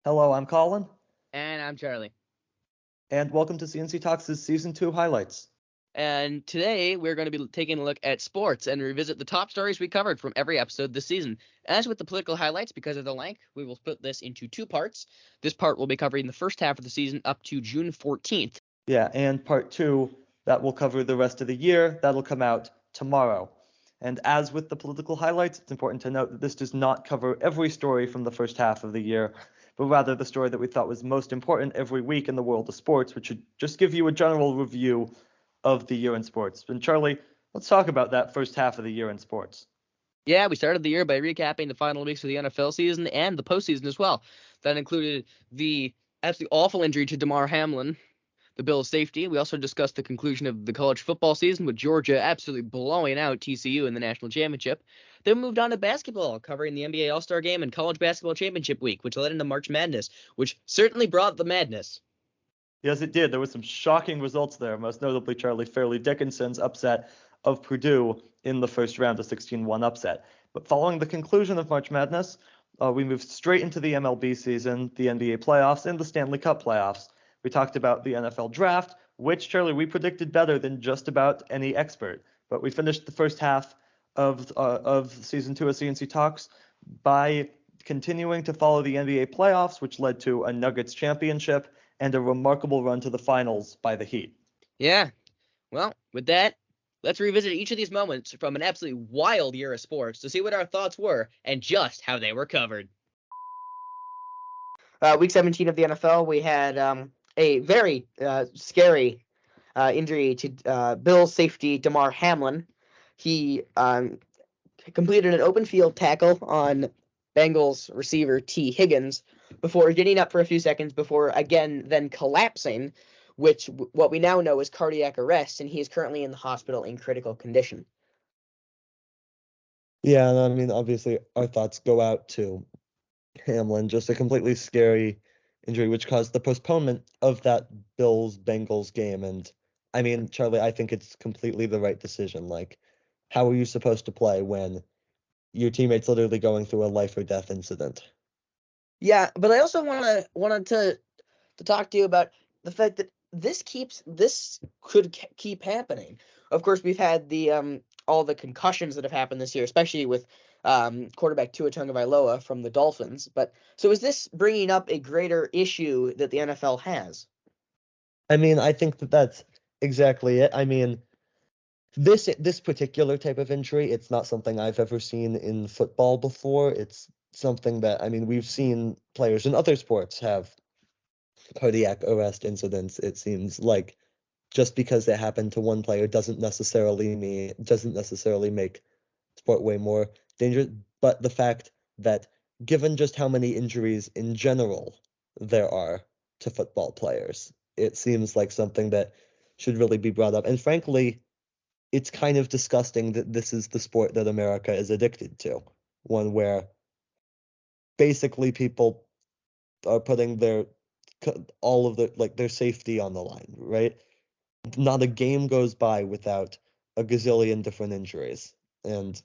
Hello, I'm Colin, And I'm Charlie. and welcome to C&C Talks' Season 2 highlights. And today we're going to be taking a look at sports and revisit the top stories we covered from every episode this season. As with the political highlights, because of the length, we will split this into two parts. This part will be covering the first half of the season up to June 14th. Yeah, and part 2, that will cover the rest of the year. That'll come out tomorrow. And as with the political highlights, it's important to note that this does not cover every story from the first half of the year, but rather the story that we thought was most important every week in the world of sports, which should just give you a general review of the year in sports. And Charlie, let's talk about that first half of the year in sports. Yeah, we started the year by recapping the final weeks of the NFL season and the postseason as well. That included the absolutely awful injury to Damar Hamlin, the Bills' safety. We also discussed the conclusion of the college football season with Georgia absolutely blowing out TCU in the national championship. Then we moved on to basketball, covering the NBA All-Star Game and college basketball championship week, which led into March Madness, which certainly brought the madness. Yes, it did. There was some shocking results there, most notably Charlie Fairleigh Dickinson's upset of Purdue in the first round, a 16-1 upset. But following the conclusion of March Madness, we moved straight into the MLB season, the NBA playoffs, and the Stanley Cup playoffs. We talked about the NFL draft, which, Charlie, we predicted better than just about any expert. But we finished the first half of season 2 of C&C Talks by continuing to follow the NBA playoffs, which led to a Nuggets championship and a remarkable run to the finals by the Heat. Yeah, well, with that, let's revisit each of these moments from an absolutely wild year of sports to see what our thoughts were and just how they were covered. Week 17 of the NFL, we had a very scary injury to Bills safety Damar Hamlin. He completed an open field tackle on Bengals receiver T. Higgins before getting up for a few seconds before again then collapsing, which what we now know is cardiac arrest, and he is currently in the hospital in critical condition. Yeah, and I mean, obviously, our thoughts go out to Hamlin, just a completely scary injury, which caused the postponement of that Bills-Bengals game. And I mean, Charlie, I think it's completely the right decision. Like, how are you supposed to play when your teammate's literally going through a life or death incident? Yeah, but I also wanted to talk to you about the fact that this could keep happening. Of course, we've had the all the concussions that have happened this year, especially with quarterback Tua Tagovailoa from the Dolphins. But so is this bringing up a greater issue that the NFL has? I mean, I think that that's exactly it. I mean, this particular type of injury, it's not something I've ever seen in football before. It's something that, I mean, we've seen players in other sports have cardiac arrest incidents. It seems like just because it happened to one player doesn't necessarily make sport way more dangerous. But the fact that given just how many injuries in general there are to football players, it seems like something that should really be brought up. And frankly, it's kind of disgusting that this is the sport that America is addicted to, one where basically people are putting all of their safety on the line, right? Not a game goes by without a gazillion different injuries. And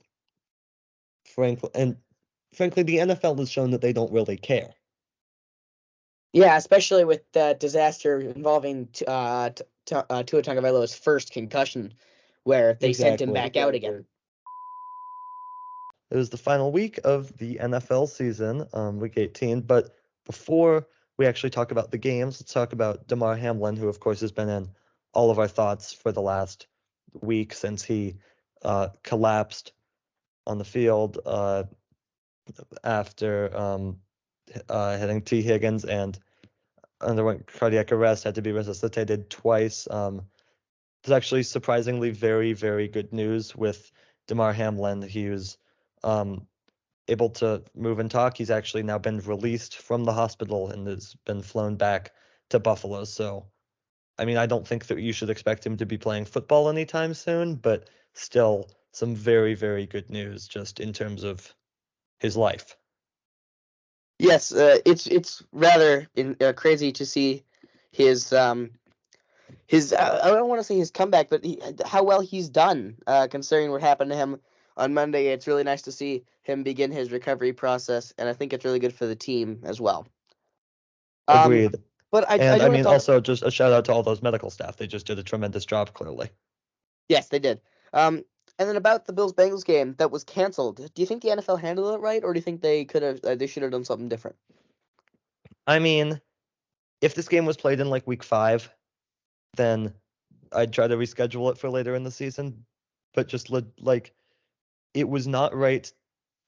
frankly, the NFL has shown that they don't really care. Yeah, especially with that disaster involving Tua Tagovailoa's first concussion, where they sent him back out again. It was the final week of the NFL season, week 18. But before we actually talk about the games, let's talk about Damar Hamlin, who, of course, has been in all of our thoughts for the last week since he collapsed on the field after hitting T. Higgins and underwent cardiac arrest, had to be resuscitated twice. It's actually surprisingly very, very good news with Damar Hamlin. He was able to move and talk. He's actually now been released from the hospital and has been flown back to Buffalo. So, I mean, I don't think that you should expect him to be playing football anytime soon, but still some very, very good news just in terms of his life. Yes, it's rather crazy to see his I don't want to say his comeback, but how well he's done considering what happened to him on Monday. It's really nice to see him begin his recovery process, and I think it's really good for the team as well. Agreed. But I And do I want to mean, talk. also just a shout out to all those medical staff. They just did a tremendous job, clearly. Yes, they did. And then about the Bills-Bengals game that was canceled. Do you think the NFL handled it right, or do you think they should have done something different? I mean, if this game was played in like week 5, then I'd try to reschedule it for later in the season. But just like it was not right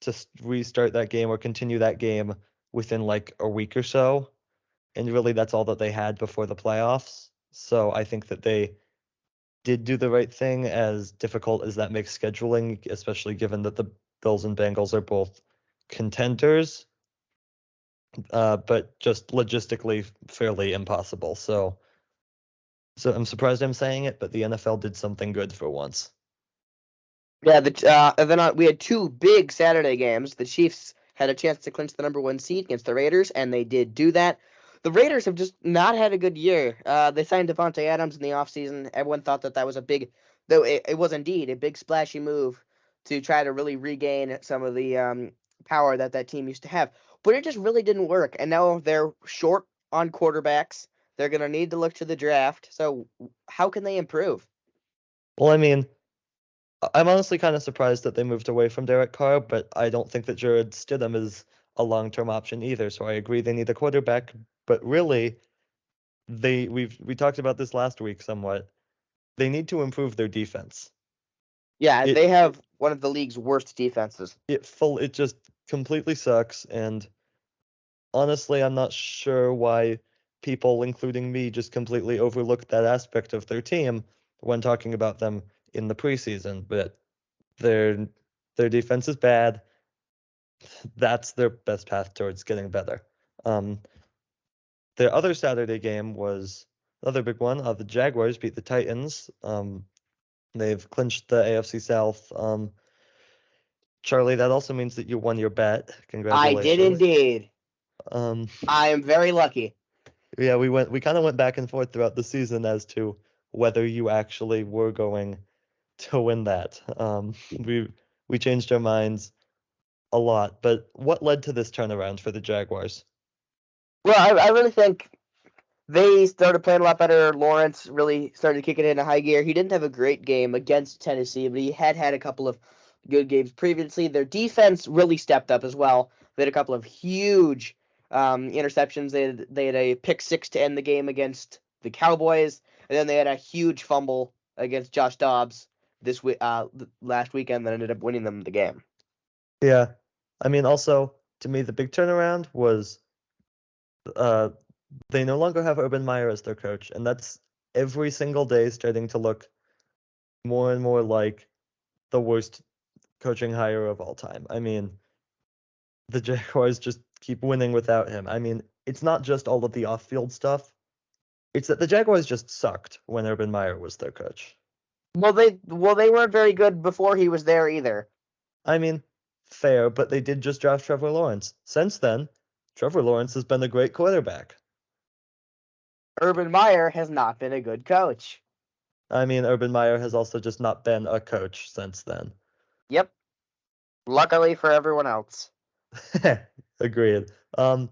to restart that game or continue that game within like a week or so. And really, that's all that they had before the playoffs. So I think that they did do the right thing, as difficult as that makes scheduling, especially given that the Bills and Bengals are both contenders, but just logistically fairly impossible. So I'm surprised I'm saying it, but the NFL did something good for once. Yeah, and then we had 2 big Saturday games. The Chiefs had a chance to clinch the #1 seed against the Raiders, and they did do that. The Raiders have just not had a good year. They signed Devontae Adams in the offseason. Everyone thought that was a big, though it was indeed a big splashy move to try to really regain some of the power that team used to have. But it just really didn't work, and now they're short on quarterbacks. They're going to need to look to the draft. So how can they improve? Well, I mean, I'm honestly kind of surprised that they moved away from Derek Carr, but I don't think that Jared Stidham is a long-term option either. So I agree they need a quarterback, but really, we talked about this last week somewhat. They need to improve their defense. Yeah, they have one of the league's worst defenses. It just completely sucks, and honestly, I'm not sure why people, including me, just completely overlooked that aspect of their team when talking about them in the preseason. But their defense is bad. That's their best path towards getting better. Their other Saturday game was another big one. The Jaguars beat the Titans. They've clinched the AFC South. Charlie, that also means that you won your bet. I Congratulations. did indeed. Um, I am very lucky. yeah, we kind of went back and forth throughout the season as to whether you actually were going to win that. We changed our minds a lot, but what led to this turnaround for the Jaguars? Well, I really think they started playing a lot better. Lawrence really started kicking it in a high gear. He didn't have a great game against Tennessee, but he had a couple of good games previously. Their defense really stepped up as well. They had a couple of huge interceptions. They had a pick 6 to end the game against the Cowboys, and then they had a huge fumble against Josh Dobbs last weekend that ended up winning them the game. Yeah, I mean, also to me, the big turnaround was they no longer have Urban Meyer as their coach, and that's every single day starting to look more and more like the worst coaching hire of all time. I mean, the Jaguars just keep winning without him. I mean, it's not just all of the off-field stuff. It's that the Jaguars just sucked when Urban Meyer was their coach. Well, they weren't very good before he was there either. I mean, fair, but they did just draft Trevor Lawrence. Since then, Trevor Lawrence has been a great quarterback. Urban Meyer has not been a good coach. I mean, Urban Meyer has also just not been a coach since then. Yep. Luckily for everyone else. Agreed. So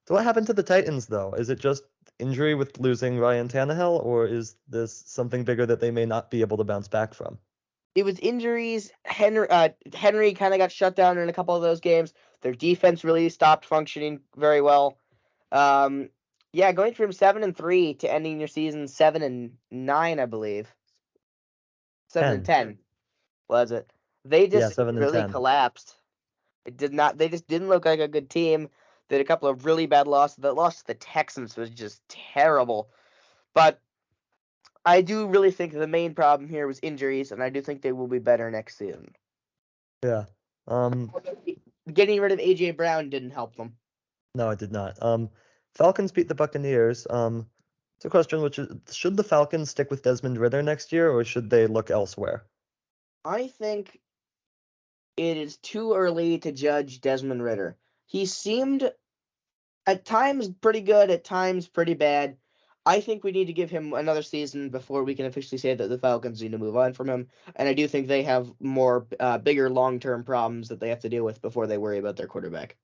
what happened to the Titans, though? Is it just injury with losing Ryan Tannehill, or is this something bigger that they may not be able to bounce back from? It was injuries. Henry kind of got shut down in a couple of those games. Their defense really stopped functioning very well. Yeah, going from 7-3 to ending your season 7-9, I believe. 7-10 was it? They just 7 and really 10. collapsed. It did not. They just didn't look like a good team. They had a couple of really bad losses. The loss to the Texans was just terrible. But I do really think the main problem here was injuries, and I do think they will be better next season. Yeah. Getting rid of A.J. Brown didn't help them. No, it did not. Falcons beat the Buccaneers. It's a question, which is, should the Falcons stick with Desmond Ridder next year, or should they look elsewhere? I think it is too early to judge Desmond Ridder. He seemed at times pretty good, at times pretty bad. I think we need to give him another season before we can officially say that the Falcons need to move on from him. And I do think they have more bigger long-term problems that they have to deal with before they worry about their quarterback.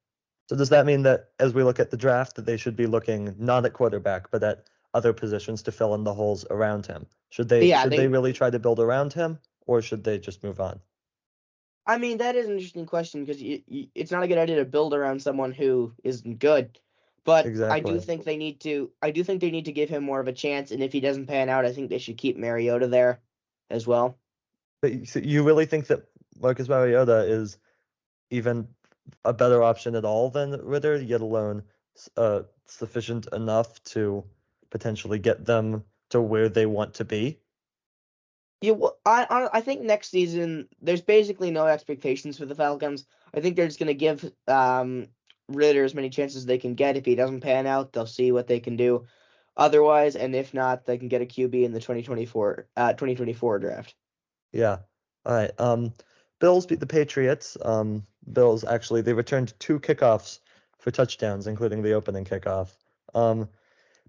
So does that mean that as we look at the draft, that they should be looking not at quarterback, but at other positions to fill in the holes around him? Should they really try to build around him, or should they just move on? I mean, that is an interesting question because it's not a good idea to build around someone who isn't good. But I do Exactly. think they need to. I do think they need to give him more of a chance. And if he doesn't pan out, I think they should keep Mariota there as well. But so you really think that Marcus Mariota is even a better option at all than Ritter, yet alone sufficient enough to potentially get them to where they want to be? Yeah, well, I think next season there's basically no expectations for the Falcons. I think they're just gonna give Ritter as many chances as they can get. If he doesn't pan out, they'll see what they can do otherwise, and if not, they can get a QB in the 2024 draft. Yeah. All right. Bills beat the Patriots. Bills actually they returned 2 kickoffs for touchdowns, including the opening kickoff.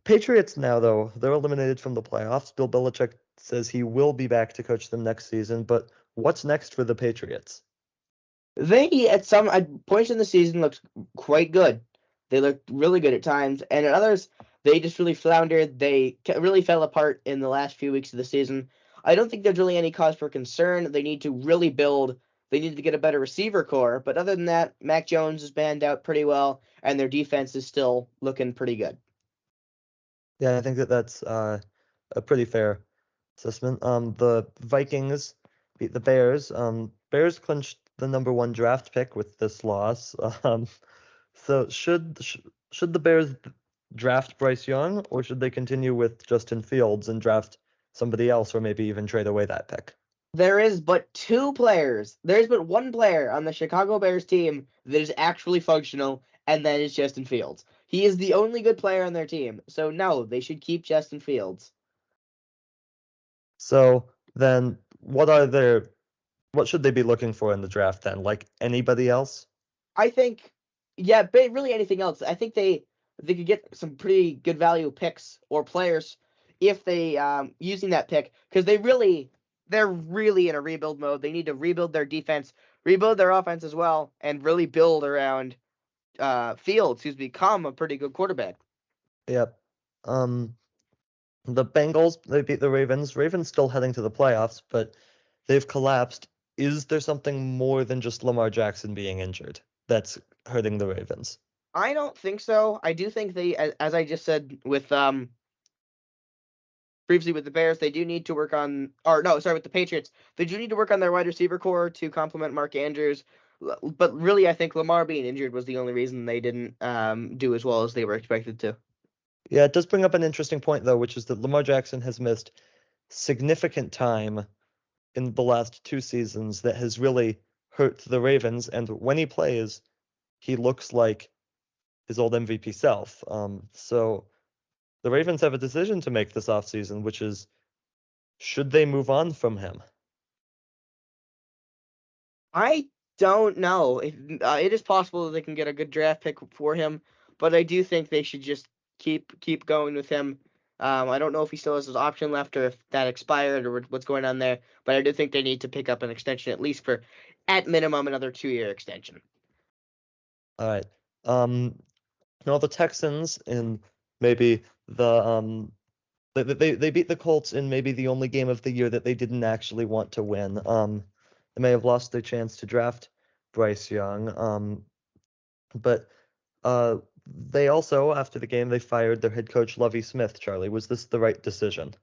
Patriots now though, they're eliminated from the playoffs. Bill Belichick says he will be back to coach them next season, but what's next for the Patriots? They at some points in the season looked quite good. They looked really good at times, and at others they just really floundered. They really fell apart in the last few weeks of the season. I don't think there's really any cause for concern. They need to really build. They need to get a better receiver core, but other than that, Mac Jones is banned out pretty well, and their defense is still looking pretty good. Yeah, I think that that's a pretty fair assessment. The Vikings beat the Bears. Bears clinched the #1 draft pick with this loss. So should the Bears draft Bryce Young, or should they continue with Justin Fields and draft somebody else, or maybe even trade away that pick? There is but two players. There's but one player on the Chicago Bears team that is actually functional, and that is Justin Fields. He is the only good player on their team. So no, they should keep Justin Fields. So then, what should they be looking for in the draft then? Like anybody else? I think, yeah, but really anything else. I think they could get some pretty good value picks or players if they using that pick because they're really in a rebuild mode. They need to rebuild their defense, rebuild their offense as well, and really build around Fields, who's become a pretty good quarterback. Yep. The Bengals, they beat the Ravens. Ravens still heading to the playoffs, but they've collapsed. Is there something more than just Lamar Jackson being injured that's hurting the Ravens? I don't think so. I do think they, as I just said with previously with the Bears, they do need to work on, or no, sorry, with the Patriots, they do need to work on their wide receiver core to complement Mark Andrews. But really, I think Lamar being injured was the only reason they didn't do as well as they were expected to. Yeah, it does bring up an interesting point though, which is that Lamar Jackson has missed significant time in the last 2 seasons that has really hurt the Ravens. And when he plays, he looks like his old MVP self. So the Ravens have a decision to make this offseason, which is should they move on from him? I don't know. It is possible that they can get a good draft pick for him, but I do think they should just keep going with him. I don't know if he still has his option left or if that expired or what's going on there, but I do think they need to pick up an extension at least for, at minimum, another 2-year extension. All right. Now the Texans in maybe they beat the Colts in maybe the only game of the year that they didn't actually want to win. They may have lost their chance to draft Bryce Young. But they also after the game they fired their head coach Lovie Smith. Charlie, was this the right decision?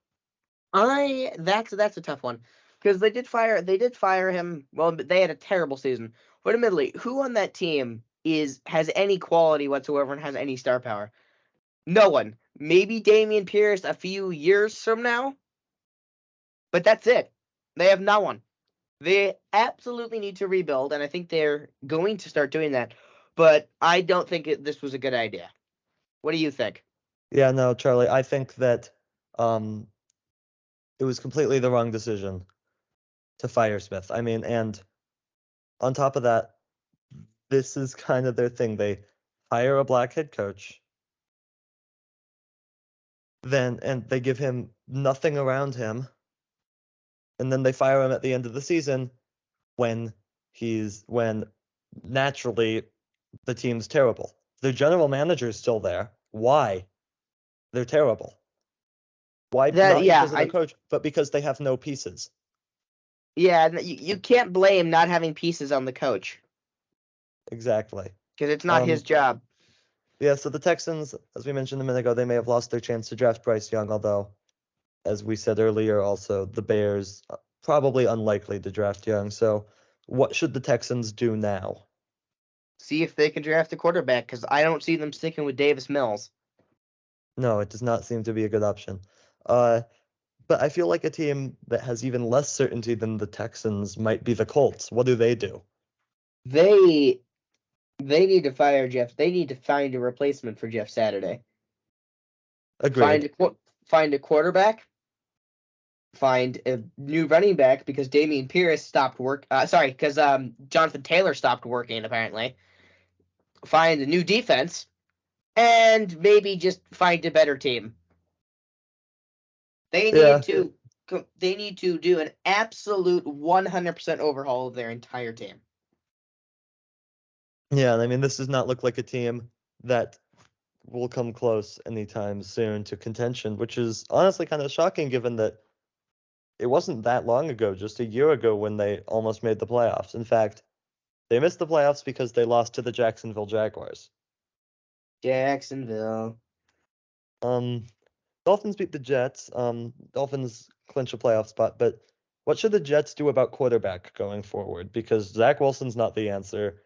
That's a tough one because they did fire him. Well, they had a terrible season. But admittedly, who on that team has any quality whatsoever and has any star power? No one. Maybe Dameon Pierce a few years from now, but that's it. They have no one. They absolutely need to rebuild, and I think they're going to start doing that. But I don't think this was a good idea. What do you think? Yeah, no, Charlie, I think that it was completely the wrong decision to fire Smith. I mean, and on top of that, this is kind of their thing. They hire a black head coach, and they give him nothing around him, and then they fire him at the end of the season when naturally the team's terrible. Their general manager is still there. Why? They're terrible. Why? Not because of their coach, but because they have no pieces. Yeah, you can't blame not having pieces on the coach. Exactly. Because it's not his job. Yeah, so the Texans, as we mentioned a minute ago, they may have lost their chance to draft Bryce Young, although, as we said earlier, also the Bears probably unlikely to draft Young. So what should the Texans do now? See if they can draft a quarterback, because I don't see them sticking with Davis Mills. No, it does not seem to be a good option. But I feel like a team that has even less certainty than the Texans might be the Colts. What do? They need to fire Jeff. They need to find a replacement for Jeff Saturday. Agreed. Find a quarterback. Find a new running back, because Dameon Pierce stopped work. Because Jonathan Taylor stopped working apparently. Find a new defense, and maybe just find a better team. They need to do an absolute 100% overhaul of their entire team. Yeah, I mean, this does not look like a team that will come close anytime soon to contention, which is honestly kind of shocking given that it wasn't that long ago, just a year ago, when they almost made the playoffs. In fact, they missed the playoffs because they lost to the Jacksonville Jaguars. Jacksonville. Dolphins beat the Jets. Dolphins clinch a playoff spot, but what should the Jets do about quarterback going forward? Because Zach Wilson's not the answer.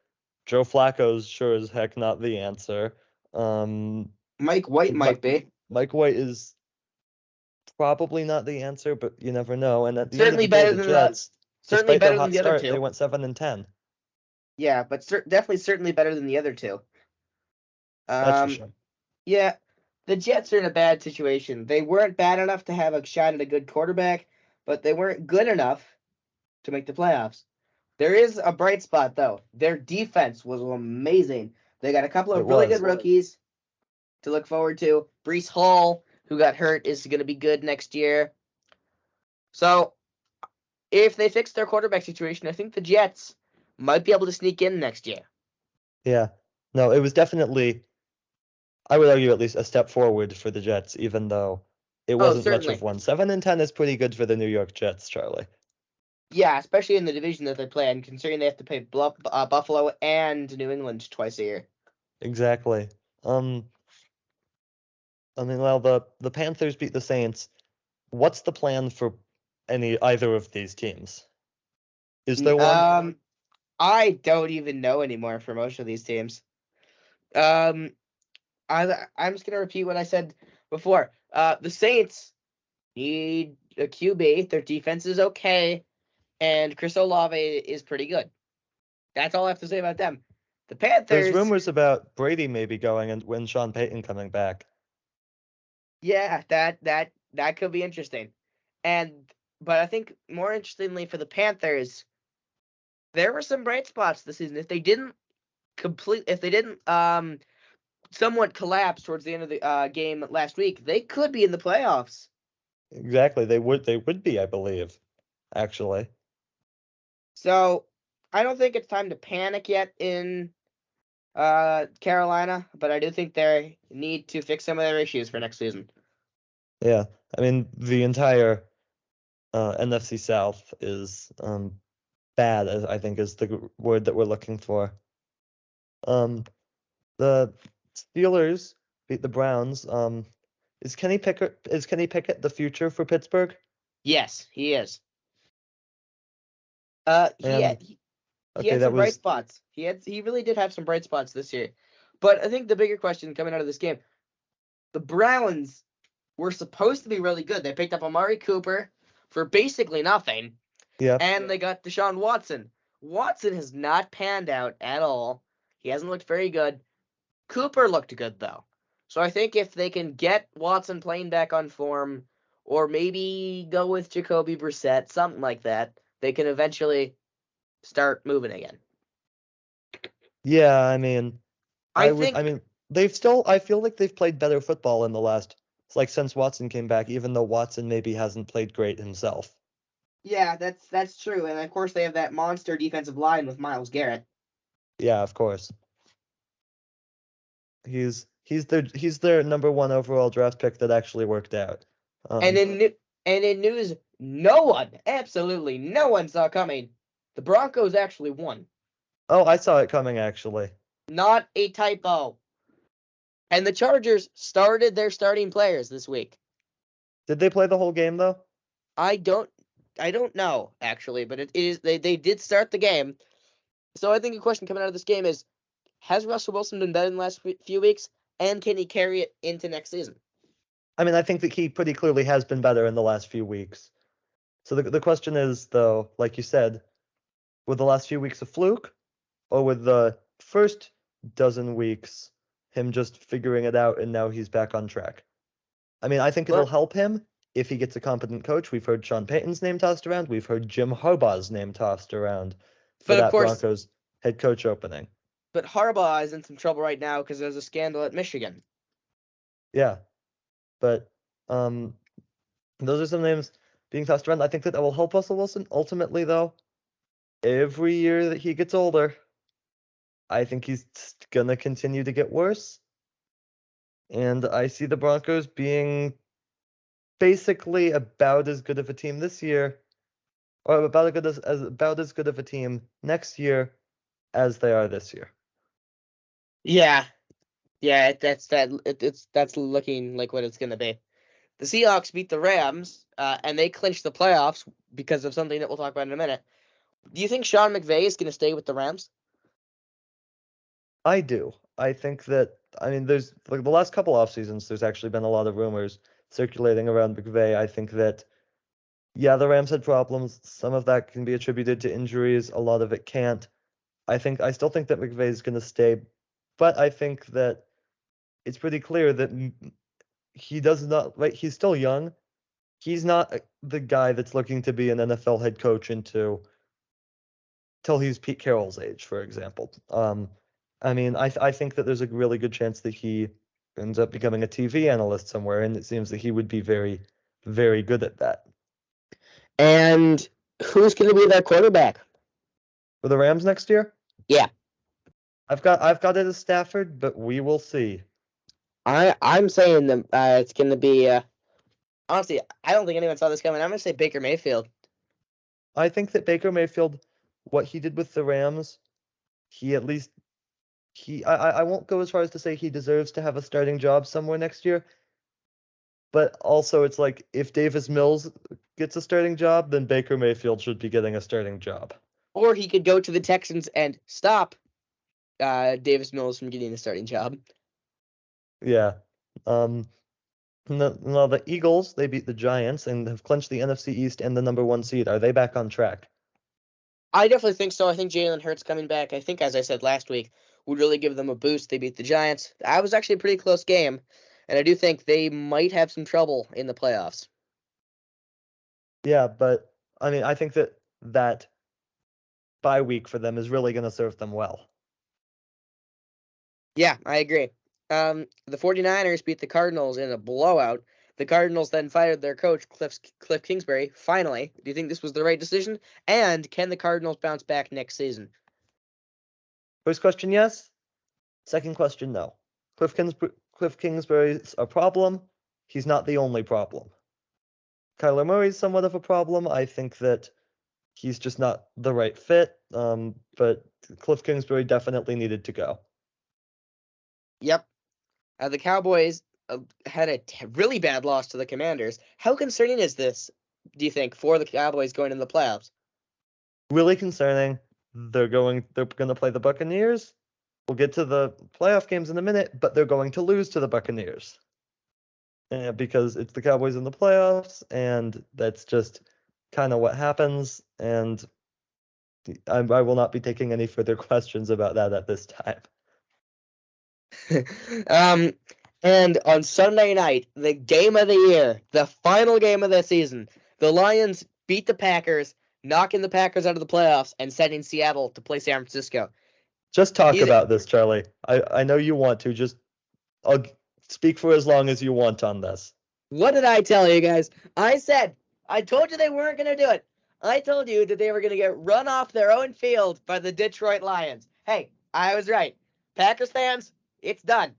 Joe Flacco's sure as heck not the answer. Mike White might be. Mike White is probably not the answer, but you never know. And at the certainly end of the day, better the than Jets, certainly despite better their hot than the other start, two. They went 7-10. Yeah, but certainly better than the other two. That's for sure. Yeah, the Jets are in a bad situation. They weren't bad enough to have a shot at a good quarterback, but they weren't good enough to make the playoffs. There is a bright spot, though. Their defense was amazing. They got a couple of really good rookies to look forward to. Breece Hall, who got hurt, is going to be good next year. So, if they fix their quarterback situation, I think the Jets might be able to sneak in next year. Yeah. No, it was definitely, I would argue, at least a step forward for the Jets, even though it wasn't much of one. 7-10 is pretty good for the New York Jets, Charlie. Yeah, especially in the division that they play, and considering they have to play Buffalo and New England twice a year. Exactly. I mean, well, the Panthers beat the Saints. What's the plan for either of these teams? Is there one? I don't even know anymore for most of these teams. I'm just gonna repeat what I said before. The Saints need a QB. Their defense is okay, and Chris Olave is pretty good. That's all I have to say about them. The Panthers. There's rumors about Brady maybe going and when Sean Payton coming back. Yeah, that could be interesting. But I think more interestingly for the Panthers, there were some bright spots this season. If they didn't somewhat collapse towards the end of the game last week, they could be in the playoffs. Exactly, they would be, I believe, actually. So I don't think it's time to panic yet in Carolina, but I do think they need to fix some of their issues for next season. Yeah, I mean, the entire NFC South is bad, I think is the word that we're looking for. The Steelers beat the Browns. Is Kenny Pickett the future for Pittsburgh? Yes, he is. He had some bright spots. He really did have some bright spots this year. But I think the bigger question coming out of this game, the Browns were supposed to be really good. They picked up Amari Cooper for basically nothing. Yeah. And they got Deshaun Watson. Watson has not panned out at all. He hasn't looked very good. Cooper looked good, though. So I think if they can get Watson playing back on form, or maybe go with Jacoby Brissett, something like that, they can eventually start moving again. Yeah, I mean, I feel like they've played better football in the last, since Watson came back, even though Watson maybe hasn't played great himself. Yeah, that's true. And of course they have that monster defensive line with Myles Garrett. Yeah, of course. He's their number one overall draft pick that actually worked out. And in news, absolutely no one saw coming. The Broncos actually won. Oh, I saw it coming actually. Not a typo. And the Chargers started their starting players this week. Did they play the whole game though? I don't know actually, but it is they did start the game. So I think a question coming out of this game is, has Russell Wilson been better in the last few weeks, and can he carry it into next season? I mean, I think that he pretty clearly has been better in the last few weeks. So the question is, though, like you said, were the last few weeks a fluke, or with the first dozen weeks him just figuring it out and now he's back on track? I mean, I think it'll help him if he gets a competent coach. We've heard Sean Payton's name tossed around. We've heard Jim Harbaugh's name tossed around for that Broncos head coach opening. But Harbaugh is in some trouble right now because there's a scandal at Michigan. Yeah, but those are some names being tossed around. I think that will help Russell Wilson. Ultimately, though, every year that he gets older, I think he's gonna continue to get worse. And I see the Broncos being basically about as good of a team this year, or about as good of a team next year as they are this year. Yeah, that's looking like what it's gonna be. The Seahawks beat the Rams, and they clinched the playoffs because of something that we'll talk about in a minute. Do you think Sean McVay is gonna stay with the Rams? I do. I think that, I mean, there's like the last couple off seasons, there's actually been a lot of rumors circulating around McVay. I think that, yeah, the Rams had problems. Some of that can be attributed to injuries. A lot of it can't. I still think that McVay is going to stay, but I think that it's pretty clear that he does not, like, he's still young. He's not the guy that's looking to be an NFL head coach till he's Pete Carroll's age, for example. I mean, I think that there's a really good chance that he ends up becoming a TV analyst somewhere, and it seems that he would be very, very good at that. And who's going to be their quarterback For the Rams next year? Yeah, I've got it as Stafford, but we will see. I'm saying that it's going to be. Honestly, I don't think anyone saw this coming. I'm going to say Baker Mayfield. I think that Baker Mayfield, what he did with the Rams, I won't go as far as to say he deserves to have a starting job somewhere next year. But also, it's like, if Davis Mills gets a starting job, then Baker Mayfield should be getting a starting job. Or he could go to the Texans and stop Davis Mills from getting a starting job. Yeah. No, the Eagles, they beat the Giants and have clinched the NFC East and the number 1 seed. Are they back on track? I definitely think so. I think Jalen Hurts coming back, I think, as I said last week, would really give them a boost. They beat the Giants. That was actually a pretty close game, and I do think they might have some trouble in the playoffs. Yeah, but, I mean, I think that bye week for them is really going to serve them well. Yeah, I agree. The 49ers beat the Cardinals in a blowout. The Cardinals then fired their coach, Cliff Kingsbury, finally. Do you think this was the right decision? And can the Cardinals bounce back next season? First question, yes. Second question, no. Cliff Kingsbury's a problem. He's not the only problem. Kyler Murray's somewhat of a problem. I think that he's just not the right fit. But Cliff Kingsbury definitely needed to go. Yep. The Cowboys had a really bad loss to the Commanders. How concerning is this, do you think, for the Cowboys going into the playoffs? Really concerning. They're going to play the Buccaneers. We'll get to the playoff games in a minute, but they're going to lose to the Buccaneers. Because it's the Cowboys in the playoffs, and that's just kind of what happens. And I will not be taking any further questions about that at this time. And on Sunday night, the game of the year, the final game of the season, the Lions beat the Packers, knocking the Packers out of the playoffs and sending Seattle to play San Francisco. Just talk about this, Charlie. I know you want to. I'll speak for as long as you want on this. What did I tell you guys? I told you they weren't going to do it. I told you that they were going to get run off their own field by the Detroit Lions. Hey, I was right. Packers fans, it's done.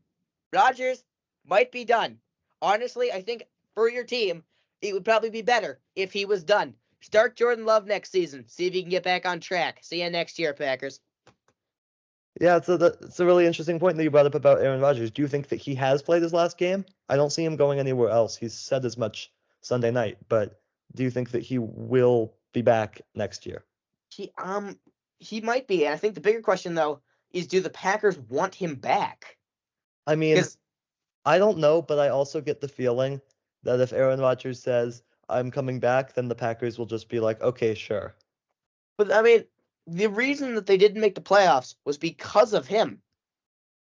Rodgers might be done. Honestly, I think for your team, it would probably be better if he was done. Start Jordan Love next season. See if he can get back on track. See you next year, Packers. Yeah, it's a really interesting point that you brought up about Aaron Rodgers. Do you think that he has played his last game? I don't see him going anywhere else. He's said as much Sunday night, but do you think that he will be back next year? He might be. And I think the bigger question though is, do the Packers want him back? I mean, I don't know, but I also get the feeling that if Aaron Rodgers says, I'm coming back, then the Packers will just be like, okay, sure. But I mean, the reason that they didn't make the playoffs was because of him.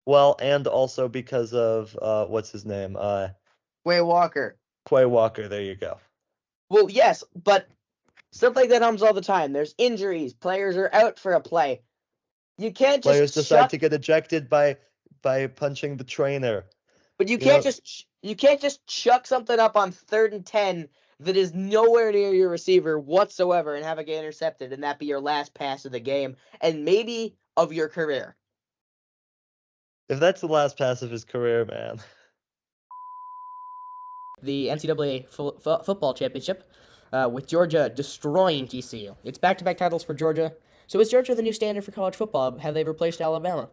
Well, and also because of what's his name? Quay Walker. Quay Walker, there you go. Well, yes, but stuff like that happens all the time. There's injuries. Players are out for a play. You can't just Players decide to get ejected by punching the trainer. But you can't just chuck something up on 3rd and 10 that is nowhere near your receiver whatsoever and have it get intercepted and that be your last pass of the game and maybe of your career. If that's the last pass of his career, man. The NCAA football championship, with Georgia destroying TCU. It's back-to-back titles for Georgia. So is Georgia the new standard for college football? Have they replaced Alabama?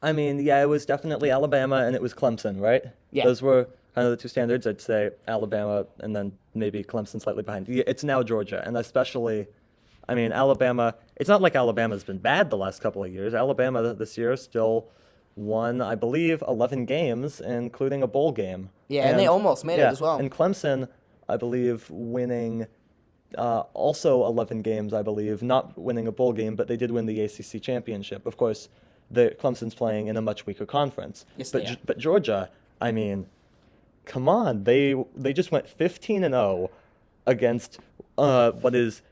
I mean, yeah, it was definitely Alabama and it was Clemson, right? Yeah. Those were kind of the two standards. I'd say Alabama and then maybe Clemson slightly behind. Yeah, it's now Georgia, and especially, I mean, Alabama. It's not like Alabama's been bad the last couple of years. Alabama this year still won, I believe, 11 games, including a bowl game. Yeah, and they almost made it as well. And Clemson, I believe, winning also 11 games, I believe, not winning a bowl game, but they did win the ACC championship. Of course, the Clemson's playing in a much weaker conference. Yes, but Georgia, I mean, come on, they just went 15-0 against what is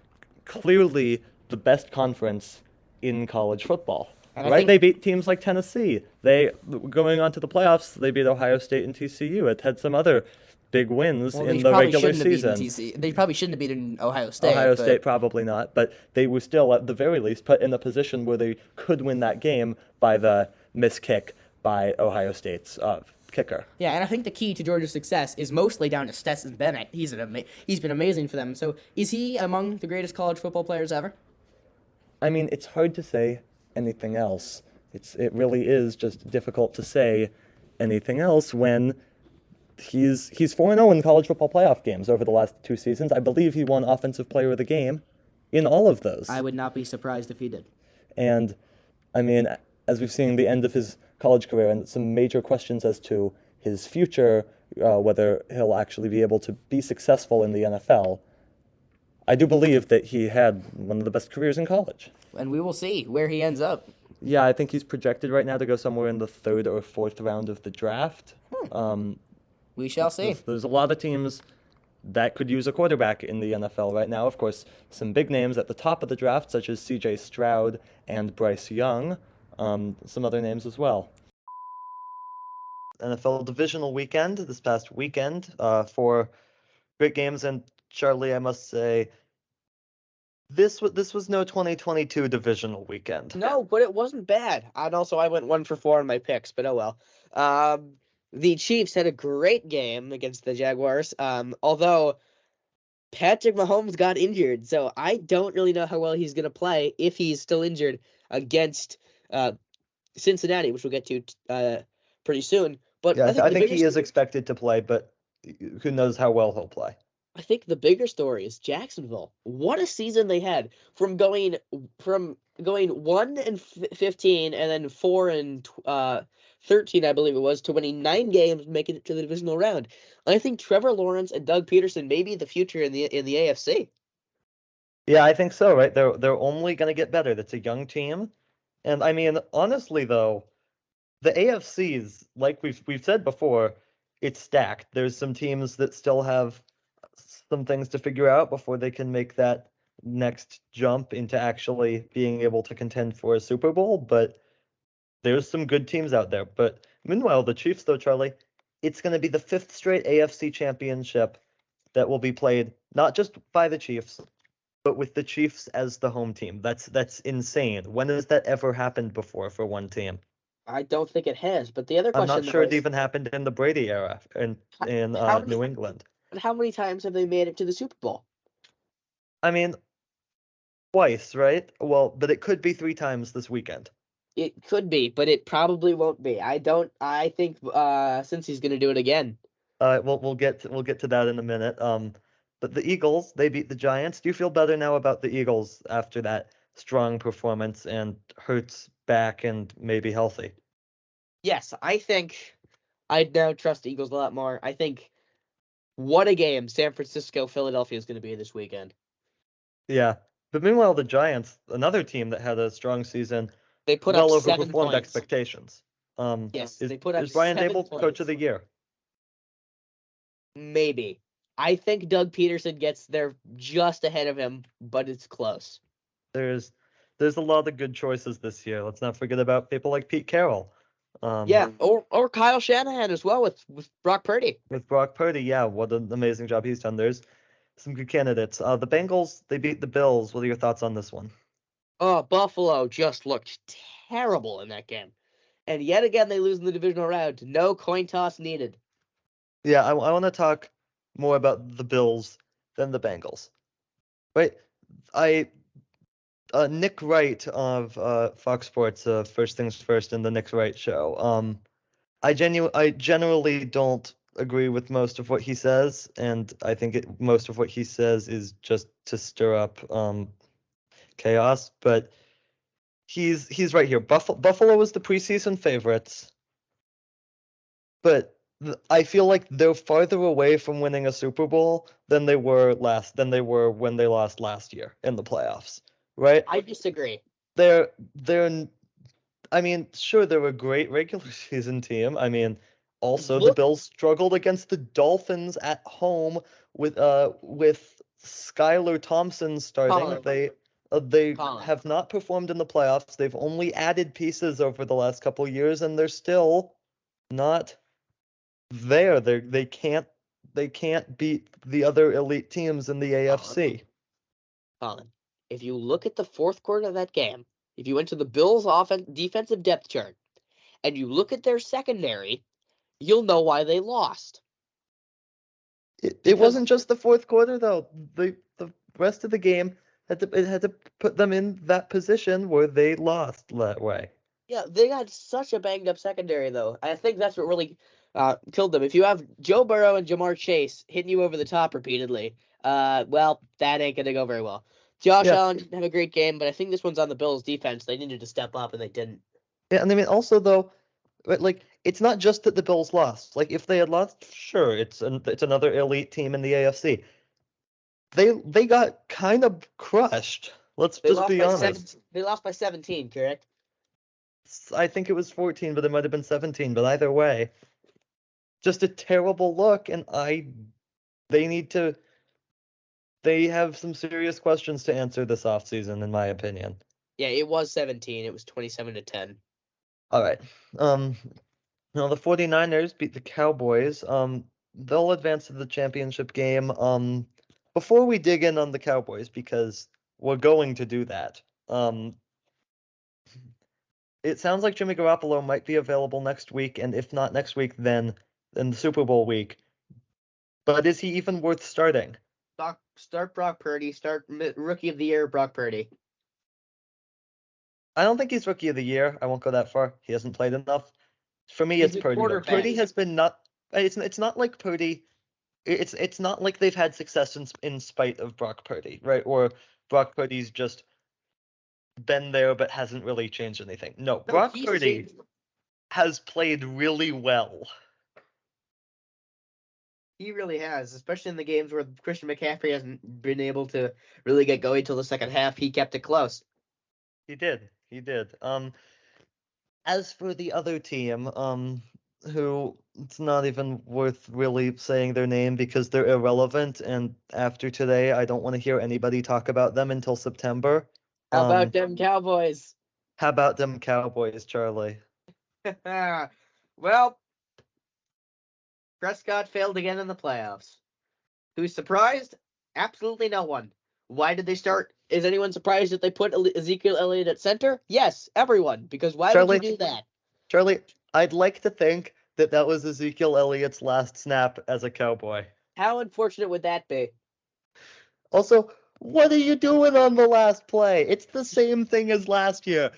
clearly the best conference in college football. Right? They beat teams like Tennessee. They going on to the playoffs. They beat Ohio State and TCU. It had some other big wins in the regular season. They probably shouldn't have beaten Ohio State. Ohio State probably not, but they were still at the very least put in a position where they could win that game by the missed kick by Ohio State's kicker. Yeah, and I think the key to Georgia's success is mostly down to Stetson Bennett. He's been amazing for them. So is he among the greatest college football players ever? I mean, it's hard to say anything else. It really is just difficult to say anything else when he's 4-0 in college football playoff games over the last 2 seasons. I believe he won Offensive Player of the Game in all of those. I would not be surprised if he did. And, I mean, as we've seen the end of his college career and some major questions as to his future, whether he'll actually be able to be successful in the NFL, I do believe that he had one of the best careers in college. And we will see where he ends up. Yeah, I think he's projected right now to go somewhere in the 3rd or 4th round of the draft. We shall see. There's a lot of teams that could use a quarterback in the NFL right now. Of course, some big names at the top of the draft, such as C.J. Stroud and Bryce Young. Some other names as well. NFL divisional weekend this past weekend for great games. And Charlie, I must say, this was no 2022 divisional weekend. No, but it wasn't bad. And also, I went 1 for 4 on my picks, but oh well. The Chiefs had a great game against the Jaguars, although Patrick Mahomes got injured, so I don't really know how well he's going to play if he's still injured against Cincinnati, which we'll get to pretty soon. But yeah, I think he is expected to play, but who knows how well he'll play. I think the bigger story is Jacksonville. What a season they had from going 1-15 and then 4-13, I believe it was, to winning 9 games and making it to the divisional round. I think Trevor Lawrence and Doug Peterson may be the future in the AFC. Yeah, I think so, right? They're only going to get better. That's a young team. And I mean, honestly though, the AFC's, like we've said before, it's stacked. There's some teams that still have some things to figure out before they can make that next jump into actually being able to contend for a Super Bowl, but there's some good teams out there. But meanwhile, the Chiefs, though, Charlie, it's going to be the 5th straight AFC championship that will be played not just by the Chiefs, but with the Chiefs as the home team. That's insane. When has that ever happened before for one team? I don't think it has. But the other I'm question not sure it is, even happened in the Brady era in how New England. how many times have they made it to the Super Bowl? I mean, twice, right? Well, but it could be 3 times this weekend. It could be, but it probably won't be. I think since he's gonna do it again. We'll get to that in a minute. But the Eagles, they beat the Giants. Do you feel better now about the Eagles after that strong performance and Hurts back and maybe healthy? Yes, I think I now trust the Eagles a lot more. I think what a game San Francisco, Philadelphia is going to be this weekend. Yeah. But meanwhile, the Giants, another team that had a strong season, They put well up 7 overperformed points. expectations. Yes, is, they put up is Brian 7 Dable coach points. of the year? Maybe. I think Doug Peterson gets there just ahead of him, but it's close. There's a lot of good choices this year. Let's not forget about people like Pete Carroll. Yeah, or Kyle Shanahan as well with Brock Purdy. With Brock Purdy, yeah, what an amazing job he's done. There's some good candidates. The Bengals, they beat the Bills. What are your thoughts on this one? Oh, Buffalo just looked terrible in that game. And yet again, they lose in the divisional round. No coin toss needed. Yeah, I want to talk more about the Bills than the Bengals. Right? Nick Wright of Fox Sports, First Things First in the Nick Wright show. I generally don't agree with most of what he says, and I think most of what he says is just to stir up chaos. But he's right here. Buffalo was the preseason favorites, but I feel like they're farther away from winning a Super Bowl than they were when they lost last year in the playoffs. Right? I disagree. They're I mean, sure, they're a great regular season team. I mean, also the Bills struggled against the Dolphins at home with Skylar Thompson starting. They have not performed in the playoffs. They've only added pieces over the last couple of years, and they're still not there. They can't beat the other elite teams in the AFC. Colin, if you look at the fourth quarter of that game, if you went to the Bills' defensive depth chart and you look at their secondary, you'll know why they lost. It wasn't just the fourth quarter though. The rest of the game had to put them in that position where they lost that way. Yeah, they got such a banged up secondary though. I think that's what really killed them. If you have Joe Burrow and Jamar Chase hitting you over the top repeatedly, well, that ain't gonna go very well. Josh Allen didn't have a great game, but I think this one's on the Bills' defense. They needed to step up, and they didn't. Yeah, and I mean also though, like it's not just that the Bills lost. Like if they had lost, sure, it's another elite team in the AFC. They got kind of crushed. Let's just be honest. They lost by 17, correct? I think it was 14, but it might have been 17. But either way, just a terrible look, and they have some serious questions to answer this offseason, in my opinion. Yeah, it was 17. It was 27-10. All right. Now the 49ers beat the Cowboys. They'll advance to the championship game. Before we dig in on the Cowboys, because we're going to do that. It sounds like Jimmy Garoppolo might be available next week, and if not next week, then in the Super Bowl week. But is he even worth starting? Start Brock Purdy. Start Rookie of the Year Brock Purdy. I don't think he's Rookie of the Year. I won't go that far. He hasn't played enough. For me, it's Purdy. Purdy has been not. It's not like Purdy. It's not like they've had success in spite of Brock Purdy, right? Or Brock Purdy's just been there but hasn't really changed anything. No, Brock Purdy has played really well. He really has, especially in the games where Christian McCaffrey hasn't been able to really get going till the second half. He kept it close. He did. As for the other team, who it's not even worth really saying their name because they're irrelevant, and after today, I don't want to hear anybody talk about them until September. How about them Cowboys? How about them Cowboys, Charlie? Well, Prescott failed again in the playoffs. Who's surprised? Absolutely no one. Why did they start? Is anyone surprised that they put Ezekiel Elliott at center? Yes, everyone. Because why would you do that? Charlie, I'd like to think that was Ezekiel Elliott's last snap as a Cowboy. How unfortunate would that be? Also, what are you doing on the last play? It's the same thing as last year.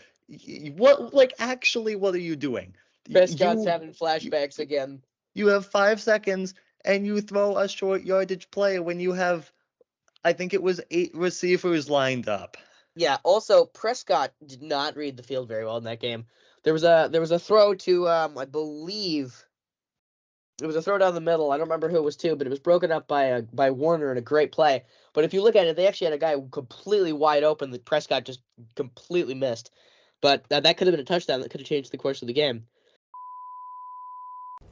Actually, what are you doing? Prescott's having flashbacks again. You have 5 seconds, and you throw a short yardage play when you have, I think it was 8 receivers lined up. Yeah, also, Prescott did not read the field very well in that game. There was a throw to, I believe, it was a throw down the middle. I don't remember who it was to, but it was broken up by Warner in a great play. But if you look at it, they actually had a guy completely wide open that Prescott just completely missed. But that could have been a touchdown. That could have changed the course of the game.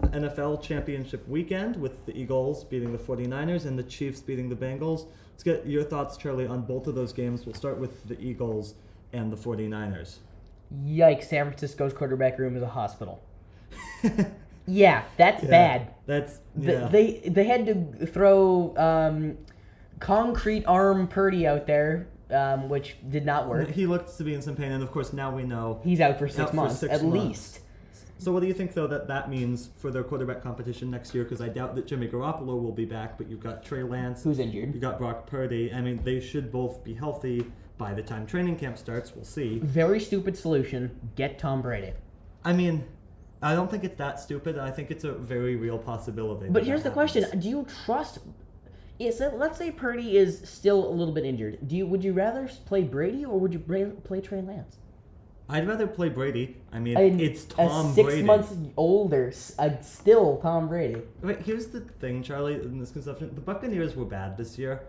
NFL championship weekend with the Eagles beating the 49ers and the Chiefs beating the Bengals. Let's get your thoughts, Charlie, on both of those games. We'll start with the Eagles and the 49ers. Yikes, San Francisco's quarterback room is a hospital. Yeah, that's bad. They had to throw concrete arm Purdy out there, which did not work. He looked to be in some pain, and of course now we know he's out for 6 months at least. So what do you think, though, that means for their quarterback competition next year? Because I doubt that Jimmy Garoppolo will be back, but you've got Trey Lance. Who's injured. You've got Brock Purdy. I mean, they should both be healthy by the time training camp starts. We'll see. Very stupid solution. Get Tom Brady. I mean, I don't think it's that stupid. I think it's a very real possibility. But here's the question. Do you trust... let's say Purdy is still a little bit injured. Would you rather play Brady or would you play Trey Lance? I'd rather play Brady. I mean, it's Tom Brady. 6 months older, still Tom Brady. Wait, here's the thing, Charlie, in this conception. The Buccaneers were bad this year.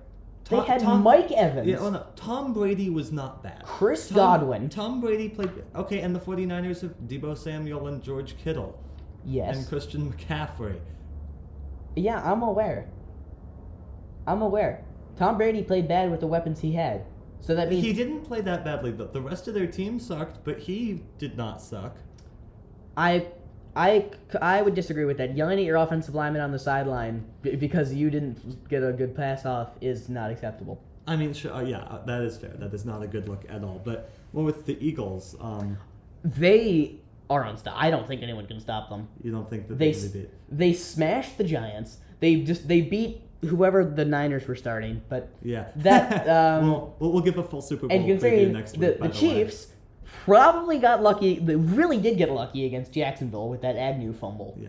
They had Mike Evans. Yeah, no, Tom Brady was not bad. Chris Godwin. Tom Brady played... Okay, and the 49ers have Deebo Samuel and George Kittle. Yes. And Christian McCaffrey. Yeah, I'm aware. Tom Brady played bad with the weapons he had. So that means... He didn't play that badly. The rest of their team sucked, but he did not suck. I would disagree with that. Yelling at your offensive lineman on the sideline because you didn't get a good pass off is not acceptable. I mean, sure, yeah, that is fair. That is not a good look at all. But with the Eagles... they are unstoppable. I don't think anyone can stop them. You don't think that they smashed the Giants. They beat whoever the Niners were starting, but yeah, that we'll give a full Super Bowl and preview next week. The Chiefs probably got lucky. They really did get lucky against Jacksonville with that Agnew fumble. Yeah,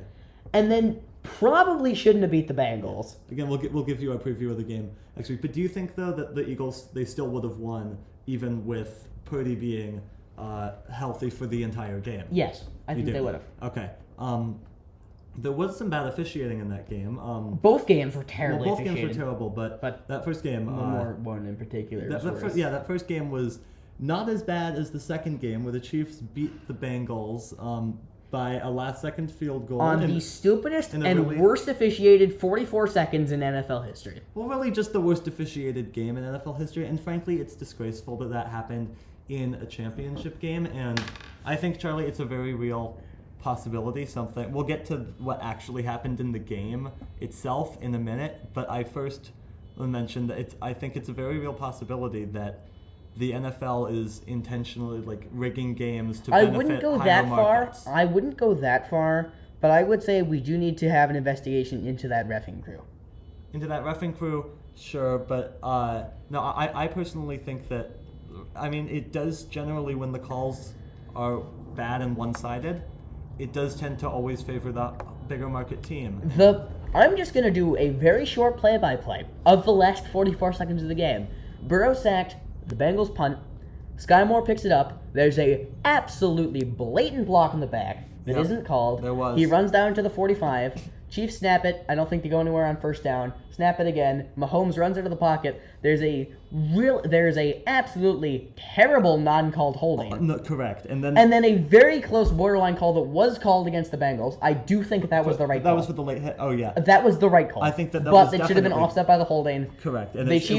and then probably shouldn't have beat the Bengals. Again, we'll give you a preview of the game next week. But do you think though that the Eagles they still would have won even with Purdy being healthy for the entire game? Yes, I think they would have. Okay. There was some bad officiating in that game. Both games were terribly both officiated. games were terrible, but that first game... one in particular that first game was not as bad as the second game, where the Chiefs beat the Bengals by a last-second field goal. On the stupidest and worst officiated 44 seconds in NFL history. Well, really just the worst officiated game in NFL history, and frankly, it's disgraceful that happened in a championship game, and I think, Charlie, it's a very real... possibility, something. We'll get to what actually happened in the game itself in a minute, but I first mentioned that I think it's a very real possibility that the NFL is intentionally rigging games to benefit I wouldn't go higher that markets. far. I wouldn't go that far, but I would say we do need to have an investigation into that reffing crew. Into that reffing crew, sure, but no, I personally think that, I mean, it does generally, when the calls are bad and one-sided, it does tend to always favor the bigger market team. I'm just going to do a very short play-by-play of the last 44 seconds of the game. Burrow sacked, the Bengals punt, Sky Moore picks it up, there's a absolutely blatant block in the back that isn't called. There was. He runs down to the 45, Chiefs snap it, I don't think they go anywhere on first down, snap it again, Mahomes runs into the pocket, there's a absolutely terrible non-called holding. No, correct. And then a very close borderline call that was called against the Bengals. I do think that was the right call. That was for the late hit. Oh, yeah. That was the right call. I think that but was it should have been offset by the holding. Correct. And it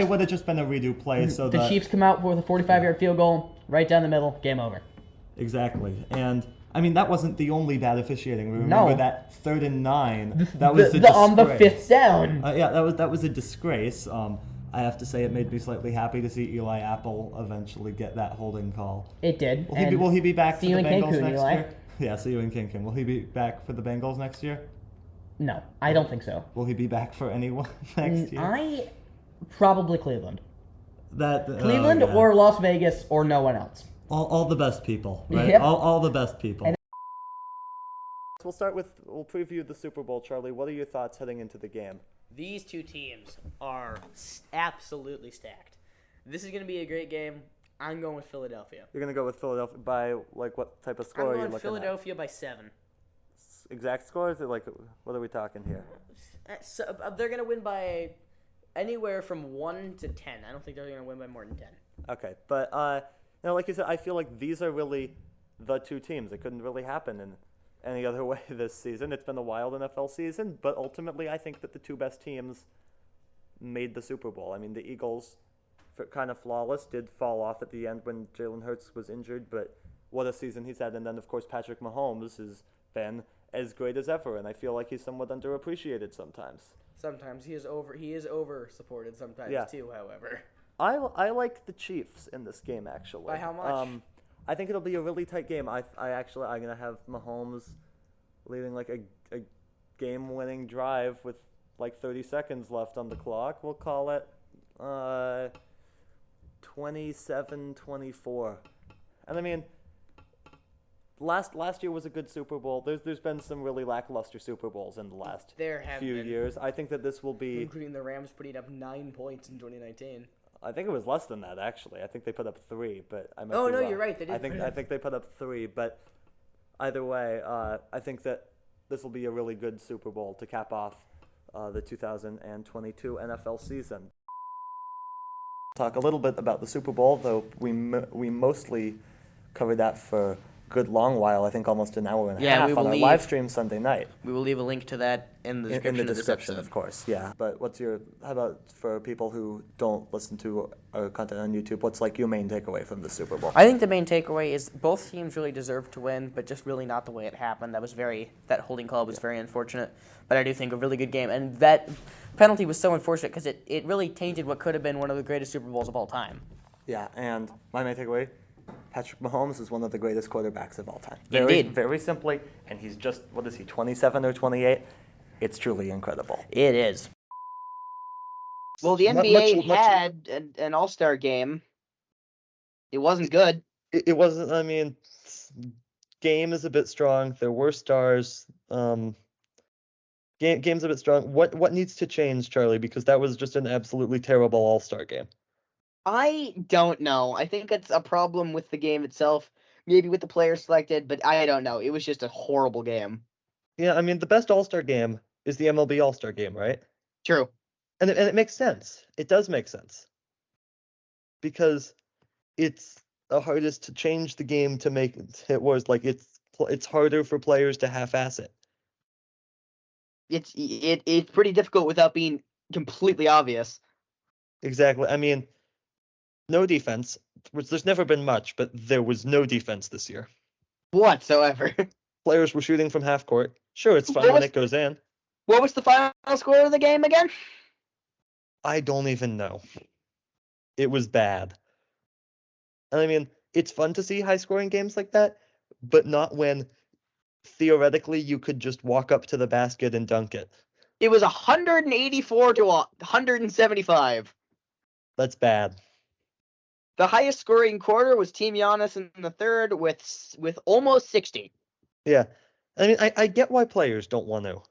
would have just been a redo play. So the Chiefs come out with a 45-yard field goal, right down the middle, game over. Exactly. And, I mean, that wasn't the only bad officiating. We remember that 3rd and 9. That was a disgrace. On the 5th down. Yeah, that was a disgrace. I have to say it made me slightly happy to see Eli Apple eventually get that holding call. It did. Will he be back for the Bengals Cancun, next Eli. year? Yeah, see you in Cancun. Will he be back for the Bengals next year? No, I don't think so. Will he be back for anyone next year? Probably Cleveland. Cleveland or Las Vegas or no one else. All the best people, right? Yep. All the best people. We'll preview the Super Bowl, Charlie. What are your thoughts heading into the game? These two teams are absolutely stacked. This is going to be a great game. I'm going with Philadelphia. You're going to go with Philadelphia by, what type of score are you looking at? Philadelphia by 7. Exact scores? Or, what are we talking here? So, they're going to win by anywhere from 1 to 10. I don't think they're going to win by more than 10. Okay, but, like you said, I feel like these are really the two teams. It couldn't really happen in any other way this season. It's been a wild NFL season, but ultimately I think that the two best teams made the Super Bowl. I mean, the Eagles, kind of flawless, did fall off at the end when Jalen Hurts was injured, but what a season he's had. And then, of course, Patrick Mahomes has been as great as ever, and I feel like he's somewhat underappreciated sometimes. Sometimes he is over supported sometimes too, however. I like the Chiefs in this game, actually. By how much? I think it'll be a really tight game. I'm gonna have Mahomes leading a game-winning drive with 30 seconds left on the clock. We'll call it 27-24. And I mean, last year was a good Super Bowl. There's been some really lackluster Super Bowls in the last few years. I think that this will be, including the Rams putting up 9 points in 2019. I think it was less than that, actually. I think they put up 3, but I might be wrong. You're right. They did. I think they put up 3, but either way, I think that this will be a really good Super Bowl to cap off the 2022 NFL season. Talk a little bit about the Super Bowl, though we mostly covered that for good long while, I think almost an hour and a half on our live stream Sunday night. We will leave a link to that in the description, in the description, of course, yeah. But how about for people who don't listen to our content on YouTube, what's your main takeaway from the Super Bowl? I think the main takeaway is both teams really deserved to win, but just really not the way it happened. That holding call was very unfortunate, but I do think a really good game. And that penalty was so unfortunate because it really tainted what could have been one of the greatest Super Bowls of all time. Yeah, and my main takeaway, Patrick Mahomes is one of the greatest quarterbacks of all time. Indeed. Very simply, and he's just, 27 or 28? It's truly incredible. It is. Well, the NBA had an all-star game. It wasn't good. It wasn't, I mean, game is a bit strong. There were stars. Game's a bit strong. What needs to change, Charlie? Because that was just an absolutely terrible all-star game. I don't know. I think it's a problem with the game itself, maybe with the players selected, but I don't know. It was just a horrible game. Yeah, I mean, the best all-star game is the MLB all-star game, right? True. And it makes sense. It does make sense. Because it's the hardest to change the game to make it worse. It's harder for players to half-ass it. It's pretty difficult without being completely obvious. Exactly. I mean, no defense, which there's never been much, but there was no defense this year. Whatsoever. Players were shooting from half court. Sure, it's fun when it goes in. What was the final score of the game again? I don't even know. It was bad. And I mean, it's fun to see high-scoring games like that, but not when, theoretically, you could just walk up to the basket and dunk it. It was 184 to 175. That's bad. The highest scoring quarter was Team Giannis in the third with almost 60. Yeah, I mean, I get why players don't want to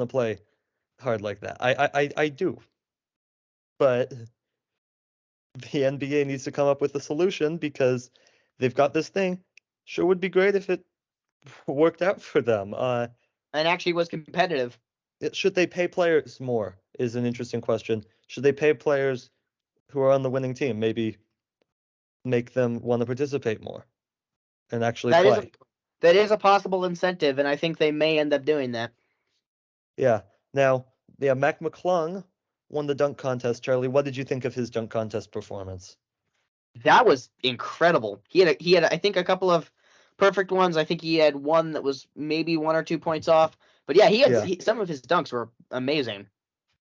play hard like that. I do, but the NBA needs to come up with a solution because they've got this thing. Sure would be great if it worked out for them. And actually was competitive. Should they pay players more is an interesting question. Should they pay players who are on the winning team? Maybe make them want to participate more and actually play. That is a possible incentive, and I think they may end up doing that. Yeah. Now, Mac McClung won the dunk contest. Charlie, what did you think of his dunk contest performance? That was incredible. He had I think a couple of perfect ones. I think he had one that was maybe 1 or 2 points off. But yeah, some of his dunks were amazing.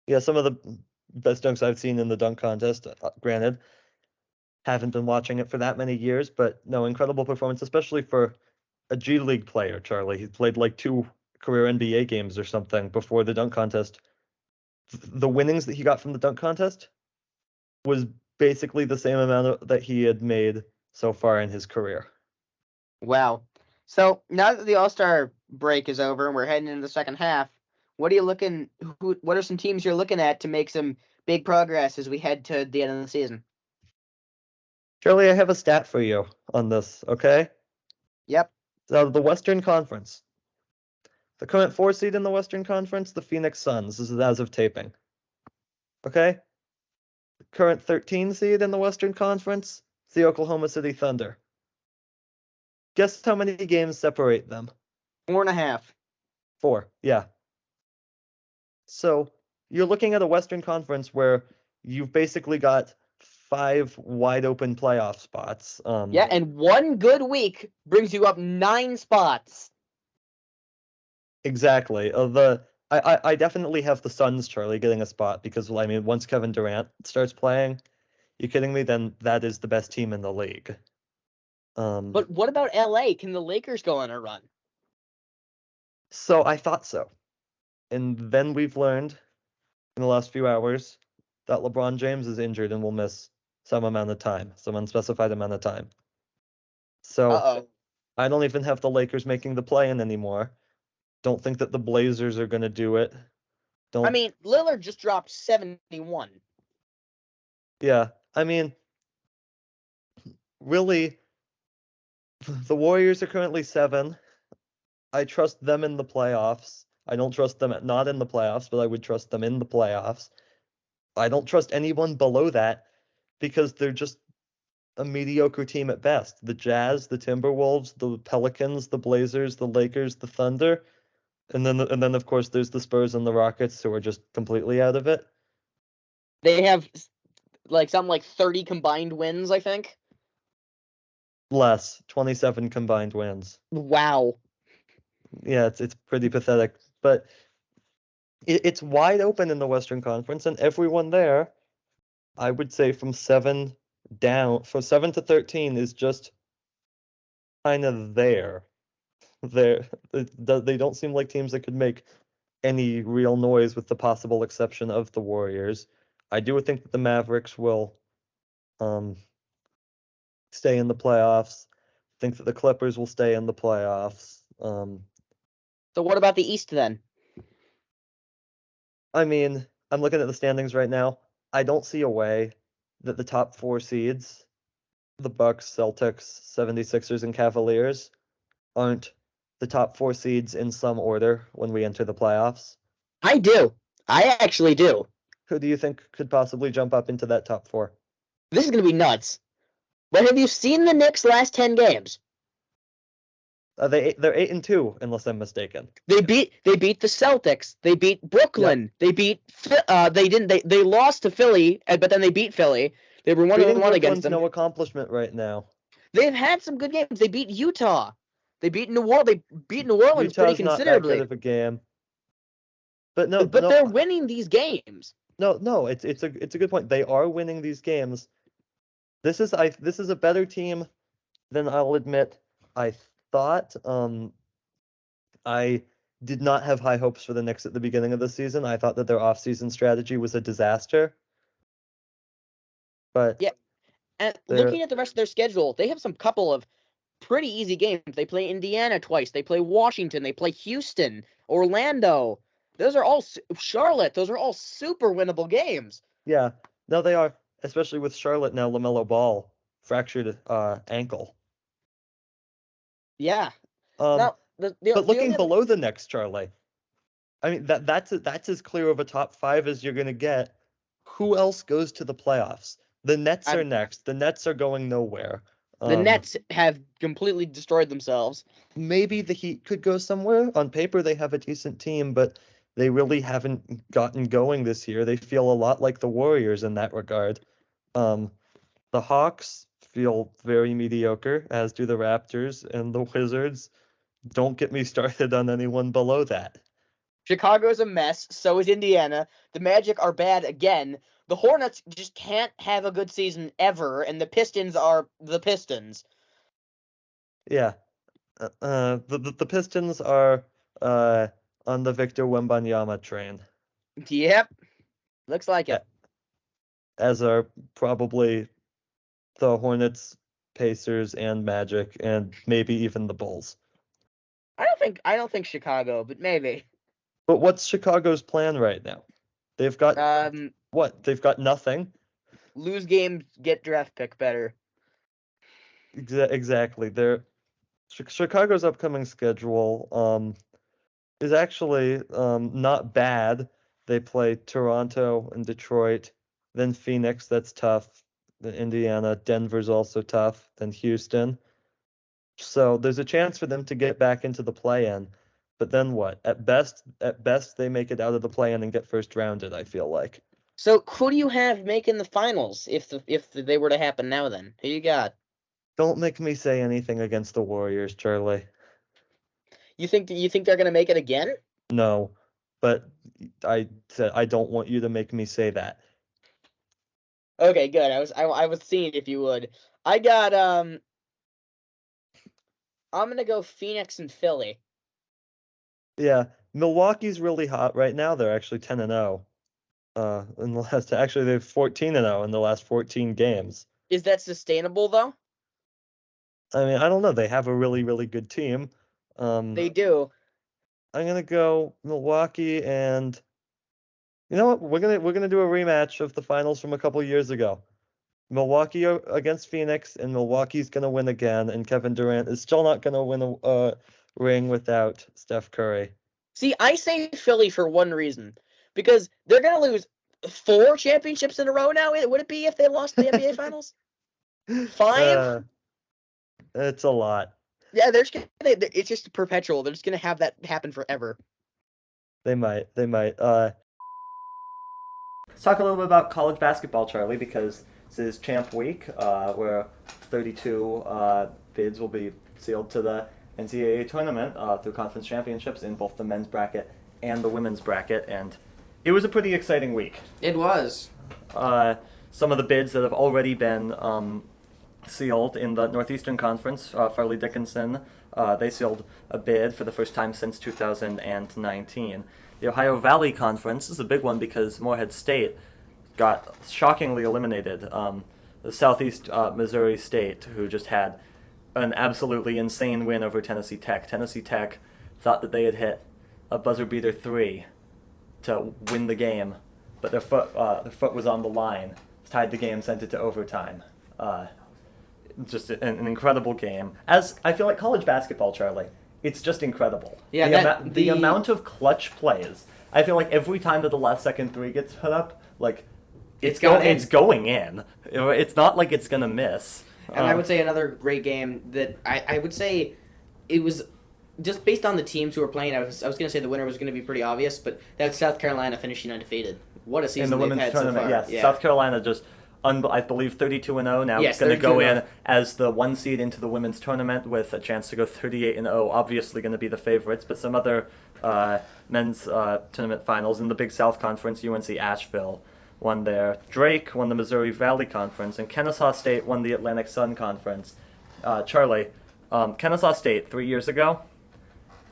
Yeah, some of the best dunks I've seen in the dunk contest, granted, haven't been watching it for that many years, but no, incredible performance, especially for a G League player, Charlie. He played like 2 career NBA games or something before the dunk contest. The winnings that he got from the dunk contest was basically the same amount that he had made so far in his career. Wow. So now that the All-Star break is over and we're heading into the second half, what are some teams you're looking at to make some big progress as we head to the end of the season? Charlie, I have a stat for you on this, okay? Yep. So the Western Conference. The current 4 seed in the Western Conference, the Phoenix Suns. This is as of taping. Okay? The current 13 seed in the Western Conference, the Oklahoma City Thunder. Guess how many games separate them? 4.5. 4, yeah. So you're looking at a Western Conference where you've basically got 5 wide open playoff spots. Yeah, and one good week brings you up 9 spots. Exactly. I definitely have the Suns, Charlie, getting a spot because, I mean, once Kevin Durant starts playing, you kidding me? Then that is the best team in the league. But what about LA? Can the Lakers go on a run? So I thought so. And then we've learned in the last few hours that LeBron James is injured and will miss some unspecified amount of time. So I don't even have the Lakers making the play-in anymore. Don't think that the Blazers are going to do it. I mean, Lillard just dropped 71. Yeah, I mean, really, the Warriors are currently 7. I trust them in the playoffs. I don't trust them not in the playoffs, but I would trust them in the playoffs. I don't trust anyone below that because they're just a mediocre team at best. The Jazz, the Timberwolves, the Pelicans, the Blazers, the Lakers, the Thunder, and then of course there's the Spurs and the Rockets who are just completely out of it. They have something like 30 combined wins, I think. Less, 27 combined wins. Wow. Yeah, it's pretty pathetic, but it's wide open in the Western Conference, and everyone there, I would say from 7 to 13 is just kind of there. They don't seem like teams that could make any real noise, with the possible exception of the Warriors. I do think that the Mavericks will stay in the playoffs. I think that the Clippers will stay in the playoffs. So what about the East then? I mean, I'm looking at the standings right now. I don't see a way that the top 4 seeds, the Bucks, Celtics, 76ers, and Cavaliers, aren't the top 4 seeds in some order when we enter the playoffs. I do. I actually do. Who do you think could possibly jump up into that top 4? This is going to be nuts. But have you seen the Knicks' last 10 games? They're 8-2, unless I'm mistaken. They beat the Celtics. They beat Brooklyn. Yep. They lost to Philly, but then they beat Philly. They were 1-1 against them. No accomplishment right now. They've had some good games. They beat Utah. They beat New Orleans. They beat New Orleans Utah's pretty considerably. Not that good of a game. But they're winning these games. No, it's a good point. They are winning these games. This is a better team than I'll admit I thought. I did not have high hopes for the Knicks at the beginning of the season. I thought that their off-season strategy was a disaster. But yeah, and looking at the rest of their schedule, they have some couple of pretty easy games. They play Indiana twice. They play Washington. They play Houston, Orlando. Those are all Charlotte. Those are all super winnable games. Yeah, no, they are. Especially with Charlotte now, LaMelo Ball fractured ankle. Yeah. But looking below the Knicks, Charlie, I mean that's as clear of a top 5 as you're gonna get. Who else goes to the playoffs? The Nets are next. The Nets are going nowhere. The Nets have completely destroyed themselves. Maybe the Heat could go somewhere. On paper, they have a decent team, but they really haven't gotten going this year. They feel a lot like the Warriors in that regard. The Hawks feel very mediocre, as do the Raptors, and the Wizards. Don't get me started on anyone below that. Chicago's a mess. So is Indiana. The Magic are bad again. The Hornets just can't have a good season ever, and the Pistons are the Pistons. Yeah. The Pistons are on the Victor Wembanyama train. Yep. Looks like it. As are probably the Hornets, Pacers, and Magic, and maybe even the Bulls. I don't think Chicago, but maybe. But what's Chicago's plan right now? They've got what? They've got nothing. Lose games, get draft pick better. Exactly. Chicago's upcoming schedule is actually not bad. They play Toronto and Detroit, then Phoenix, that's tough. Then Indiana, Denver's also tough, then Houston. So there's a chance for them to get back into the play-in. But then what? At best they make it out of the play-in and get first rounded, I feel like. So who do you have making the finals if they were to happen now then? Who you got? Don't make me say anything against the Warriors, Charlie. You think they're gonna make it again? No, but I said I don't want you to make me say that. Okay, good. I was seeing if you would. I got I'm gonna go Phoenix and Philly. Yeah, Milwaukee's really hot right now. They're actually 10-0. In the last actually they're 14-0 in the last 14 games. Is that sustainable though? I mean, I don't know. They have a really, really good team. They do. I'm gonna go Milwaukee, and you know what? We're gonna do a rematch of the finals from a couple years ago. Milwaukee against Phoenix, and Milwaukee's gonna win again, and Kevin Durant is still not gonna win a ring without Steph Curry. See, I say Philly for one reason. Because they're gonna lose 4 championships in a row now. Would it be if they lost the NBA Finals? 5? It's a lot. Yeah, it's just perpetual. They're just gonna have that happen forever. They might. Let's talk a little bit about college basketball, Charlie, because this is Champ Week, where 32 bids will be sealed to the NCAA tournament through conference championships in both the men's bracket and the women's bracket, and it was a pretty exciting week. It was. Some of the bids that have already been sealed in the Northeastern Conference, Farley Dickinson, they sealed a bid for the first time since 2019. The Ohio Valley Conference is a big one because Morehead State got shockingly eliminated. The Southeast Missouri State, who just had an absolutely insane win over Tennessee Tech. Tennessee Tech thought that they had hit a buzzer beater 3 to win the game, but their foot was on the line, tied the game, sent it to overtime. Just an incredible game. As I feel like college basketball, Charlie, it's just incredible. Yeah, the amount of clutch plays. I feel like every time that the last second 3 gets put up, like it's going in. It's not like it's gonna miss. And I would say another great game that I would say it was just based on the teams who were playing. I was going to say the winner was going to be pretty obvious, but that's South Carolina finishing undefeated. What a season in the they've women's had tournament. so far. Yes, yeah. South Carolina just I believe 32-0 now. Yes, it's going to go 32-0. in as the 1 seed into the women's tournament with a chance to go 38-0. Obviously going to be the favorites, but some other men's tournament finals in the Big South Conference. UNC Asheville won there. Drake won the Missouri Valley Conference, and Kennesaw State won the Atlantic Sun Conference. Charlie, Kennesaw State 3 years ago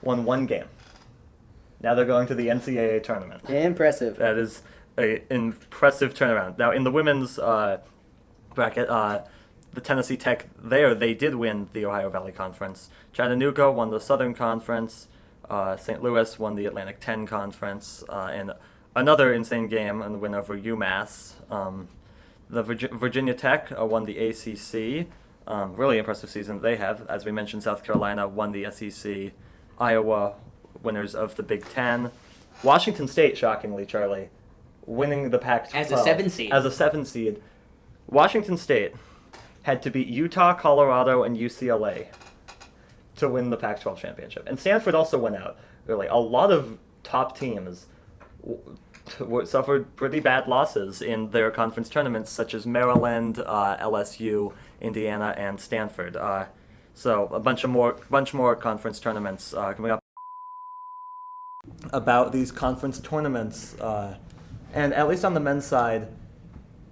won 1 game. Now they're going to the NCAA tournament. Impressive. That is an impressive turnaround. Now in the women's bracket, the Tennessee Tech they did win the Ohio Valley Conference. Chattanooga won the Southern Conference. St. Louis won the Atlantic 10 Conference, and another insane game and the win over UMass. The Virginia Tech won the ACC. Really impressive season they have. As we mentioned, South Carolina won the SEC. Iowa, winners of the Big Ten. Washington State, shockingly, Charlie, winning the Pac-12. As a 7 seed. As a 7 seed. Washington State had to beat Utah, Colorado, and UCLA to win the Pac-12 championship. And Stanford also went out. Really, a lot of top teams suffered pretty bad losses in their conference tournaments, such as Maryland, LSU, Indiana, and Stanford. So a bunch more conference tournaments coming up. about these conference tournaments. And at least on the men's side,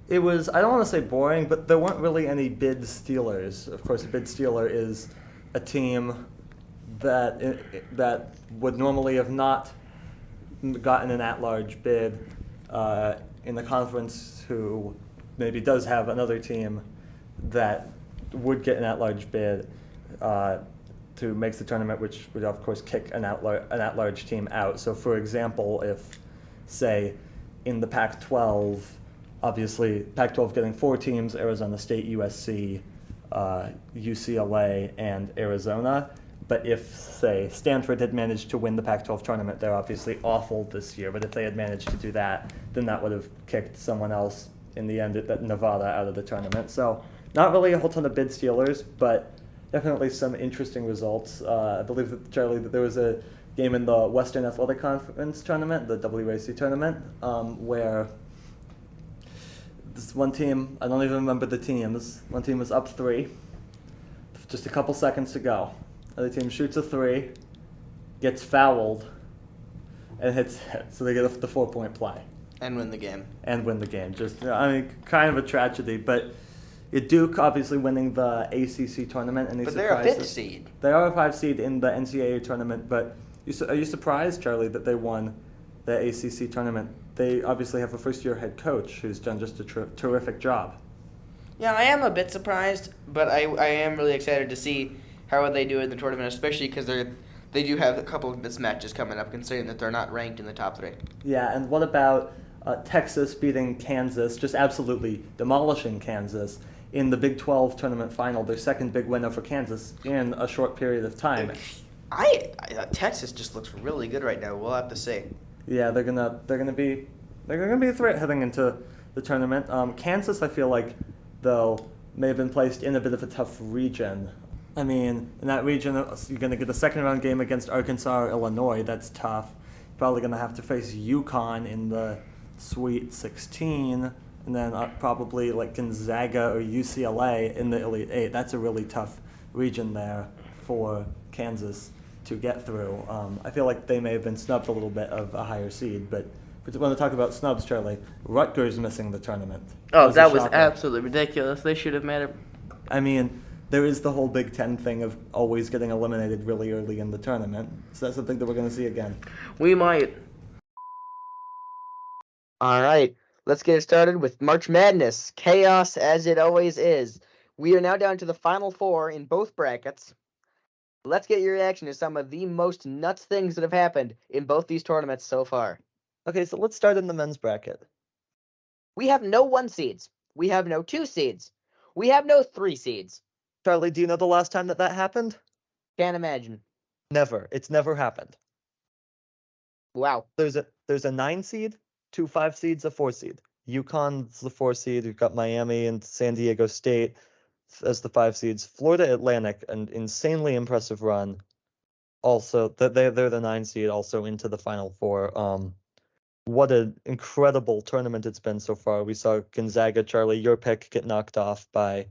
it was, I don't want to say boring, but there weren't really any bid stealers. Of course, a bid stealer is a team that would normally have not gotten an at-large bid in the conference, who maybe does have another team that would get an at-large bid to make the tournament, which would of course kick an at-large team out. So for example, if, say, in the Pac-12, obviously Pac-12 getting 4 teams, Arizona State, USC, UCLA, and Arizona. But if, say, Stanford had managed to win the Pac-12 tournament, they're obviously awful this year, but if they had managed to do that, then that would have kicked someone else in the end, at Nevada, out of the tournament. So not really a whole ton of bid stealers, but definitely some interesting results. I believe that, Charlie, that there was a game in the Western Athletic Conference tournament, the WAC tournament, where this one team, I don't even remember the teams, one team was up 3, just a couple seconds to go. Other team shoots a 3, gets fouled, and hits it. So they get the 4-point play. And win the game. Just, I mean, kind of a tragedy, but Duke obviously winning the ACC tournament. But they're a 5th seed. They are a 5 seed in the NCAA tournament, but are you surprised, Charlie, that they won the ACC tournament? They obviously have a first-year head coach who's done just a terrific job. Yeah, I am a bit surprised, but I am really excited to see how would they do in the tournament, especially because they do have a couple of mismatches coming up, considering that they're not ranked in the top 3. Yeah, and what about Texas beating Kansas, just absolutely demolishing Kansas in the Big 12 tournament final, their second big winner for Kansas in a short period of time. Texas just looks really good right now. We'll have to see. Yeah, they're gonna be a threat heading into the tournament. Kansas, I feel like, though, may have been placed in a bit of a tough region. I mean, in that region, you're going to get a second-round game against Arkansas or Illinois. That's tough. Probably going to have to face UConn in the Sweet 16, and then probably like Gonzaga or UCLA in the Elite 8. That's a really tough region there for Kansas to get through. I feel like they may have been snubbed a little bit of a higher seed, but when we talk about snubs, Charlie, Rutgers missing the tournament. Oh, that was absolutely ridiculous. They should have made it. I mean, there is the whole Big Ten thing of always getting eliminated really early in the tournament. So that's something that we're going to see again. We might. All right, let's get started with March Madness. Chaos as it always is. We are now down to the final 4 in both brackets. Let's get your reaction to some of the most nuts things that have happened in both these tournaments so far. Okay, so let's start in the men's bracket. We have no 1 seeds. We have no 2 seeds. We have no 3 seeds. Charlie, do you know the last time that happened? Can't imagine. Never. It's never happened. Wow. There's a 9 seed, 2 5 seeds, a 4 seed. UConn's the 4 seed. We've got Miami and San Diego State as the 5 seeds. Florida Atlantic, an insanely impressive run. Also, they're the 9 seed, also into the Final 4. What an incredible tournament it's been so far. We saw Gonzaga, Charlie, your pick, get knocked off by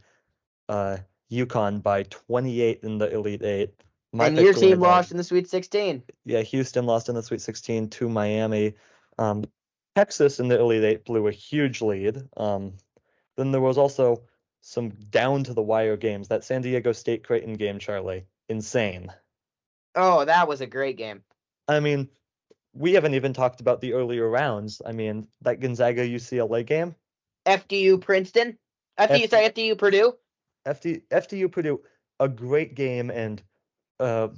UConn by 28 in the Elite 8. And your team lost in the Sweet 16. Yeah, Houston lost in the Sweet 16 to Miami. Texas in the Elite 8 blew a huge lead. Then there was also some down-to-the-wire games. That San Diego State-Creighton game, Charlie, insane. Oh, that was a great game. I mean, we haven't even talked about the earlier rounds. I mean, that Gonzaga-UCLA game. FDU Princeton. FDU Purdue. FDU Purdue, a great game, and I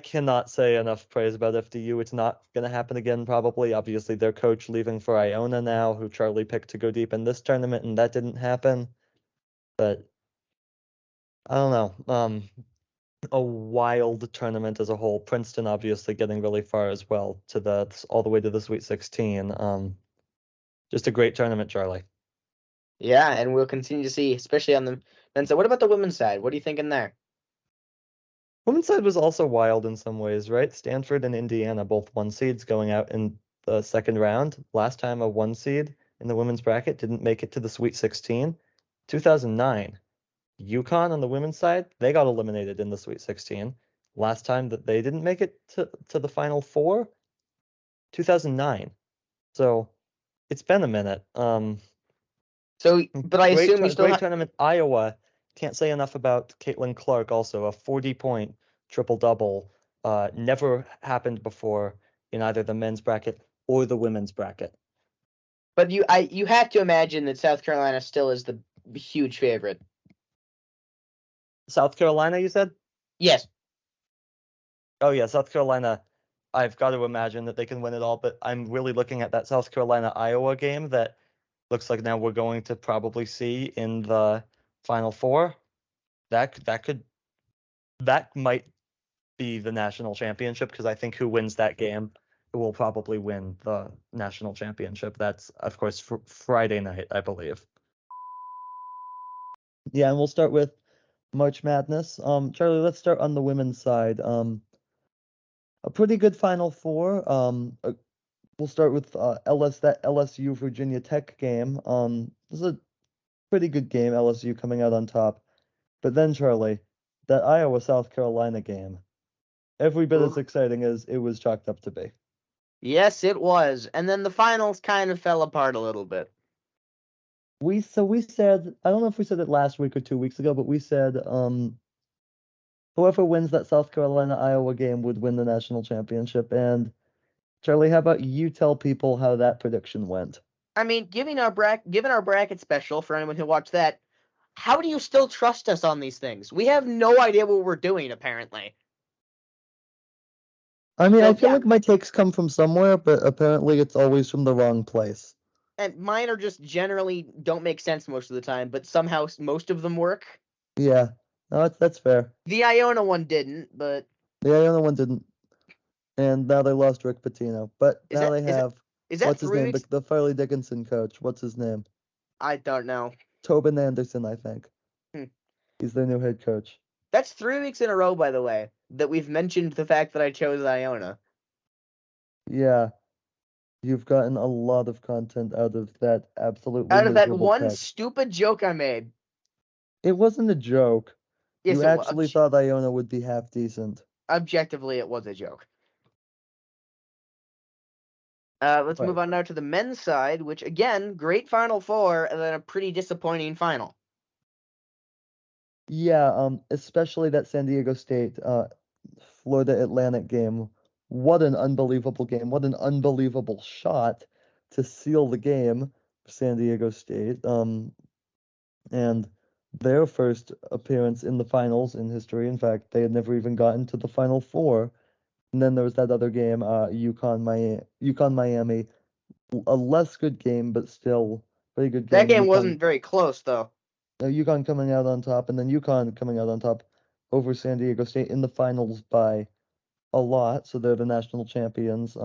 cannot say enough praise about FDU. It's not going to happen again, probably. Obviously, their coach leaving for Iona now, who Charlie picked to go deep in this tournament, and that didn't happen. But I don't know. A wild tournament as a whole. Princeton obviously getting really far as well, all the way to the Sweet 16. Just a great tournament, Charlie. Yeah, and we'll continue to see, especially on the men's side. What about the women's side? What are you thinking there? Women's side was also wild in some ways, right? Stanford and Indiana, both 1 seeds, going out in the second round. Last time a 1 seed in the women's bracket didn't make it to the Sweet 16. 2009. UConn on the women's side, they got eliminated in the Sweet 16. Last time that they didn't make it to the Final 4 2009. So it's been a minute. So, but I assume you still great tournament. Iowa. Can't say enough about Caitlin Clark. Also a 40-point triple-double. Never happened before in either the men's bracket or the women's bracket. But you have to imagine that South Carolina still is the huge favorite. South Carolina, you said? Yes. Oh yeah, South Carolina. I've got to imagine that they can win it all, but I'm really looking at that South Carolina-Iowa game that looks like now we're going to probably see in the Final Four. That might be the national championship, because I think who wins that game will probably win the national championship. That's, of course, Friday night, I believe. Yeah, and we'll start with March Madness. Charlie, let's start on the women's side. A pretty good Final Four. We'll start with that LSU Virginia Tech game. This is a pretty good game, LSU coming out on top. But then, Charlie, that Iowa South Carolina game, every bit as exciting as it was chalked up to be. Yes, it was. And then the finals kind of fell apart a little bit. We said, I don't know if we said it last week or 2 weeks ago, but we said whoever wins that South Carolina Iowa game would win the national championship. And Charlie, how about you tell people how that prediction went? I mean, given our bracket special for anyone who watched that, how do you still trust us on these things? We have no idea what we're doing, apparently. I mean, I feel like my takes come from somewhere, but apparently it's always from the wrong place. And mine are just generally don't make sense most of the time, but somehow most of them work. Yeah, no, that's fair. The Iona one didn't, but the Iona one didn't, and now they lost Rick Pitino. But now they have what's his name? The Farley Dickinson coach. What's his name? I don't know. Tobin Anderson, I think. He's their new head coach. That's 3 weeks in a row, by the way, that we've mentioned the fact that I chose Iona. Yeah. You've gotten a lot of content out of that absolutely out of that one text. Stupid joke I made. It wasn't a joke. Yes, you actually thought Iona would be half decent. Objectively, it was a joke. Let's move on now to the men's side, which, again, great Final Four, and then a pretty disappointing final. Yeah, especially that San Diego State, Florida Atlantic game. What an unbelievable game. What an unbelievable shot to seal the game for San Diego State. And their first appearance in the finals in history. In fact, they had never even gotten to the Final Four. And then there was that other game, UConn Miami. A less good game, but still pretty good game. That game wasn't very close, though. UConn coming out on top, and then UConn coming out on top over San Diego State in the finals by a lot, so they're the national champions.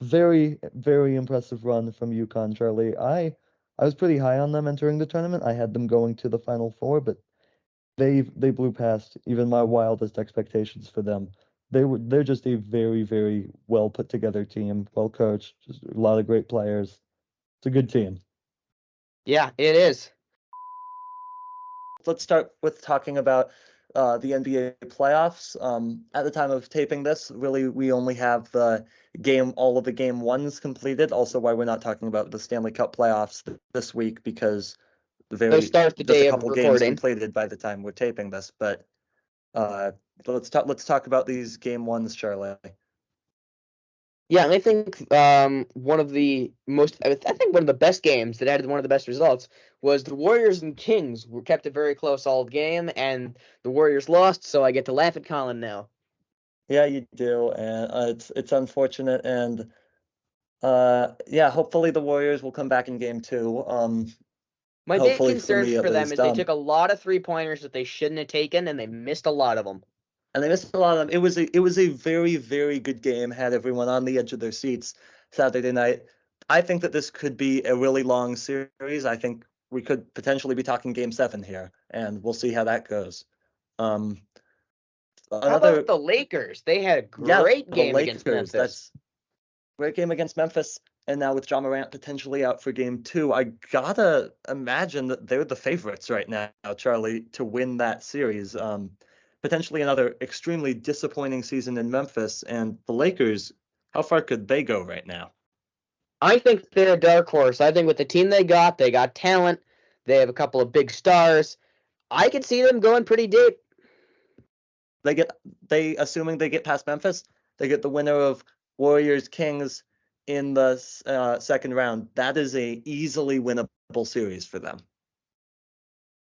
Very, very impressive run from UConn, Charlie. I was pretty high on them entering the tournament. I had them going to the Final Four, but they blew past even my wildest expectations for them. They're just a very, very well put together team, well coached, just a lot of great players. It's a good team. Yeah, it is. Let's start with talking about the NBA playoffs. At the time of taping this, really, we only have all of the game ones completed. Also, why we're not talking about the Stanley Cup playoffs this week, because they start the day a couple of games recording. completed by the time we're taping this. But let's talk about these game ones, Charlie. Yeah, and I think one of the best games that had one of the best results was the Warriors and Kings were kept it very close all game, and the Warriors lost, so I get to laugh at Colin now. Yeah, you do, and it's unfortunate, and hopefully the Warriors will come back in game 2. My big concern for them is they took a lot of 3-pointers that they shouldn't have taken, and they missed a lot of them. And they missed a lot of them. It was a very, very good game. Had everyone on the edge of their seats Saturday night. I think that this could be a really long series. I think we could potentially be talking Game 7 here, and we'll see how that goes. How about the Lakers? They had a great game against Memphis. Great game against Memphis, and now with Ja Morant potentially out for Game 2, I gotta imagine that they're the favorites right now, Charlie, to win that series. Potentially another extremely disappointing season in Memphis, and the Lakers How far could they go right now? I think they're a dark horse. I think with the team they got talent. They have a couple of big stars. I could see them going pretty deep. Assuming they get past Memphis, they get the winner of Warriors Kings in the second round. That is a easily winnable series for them.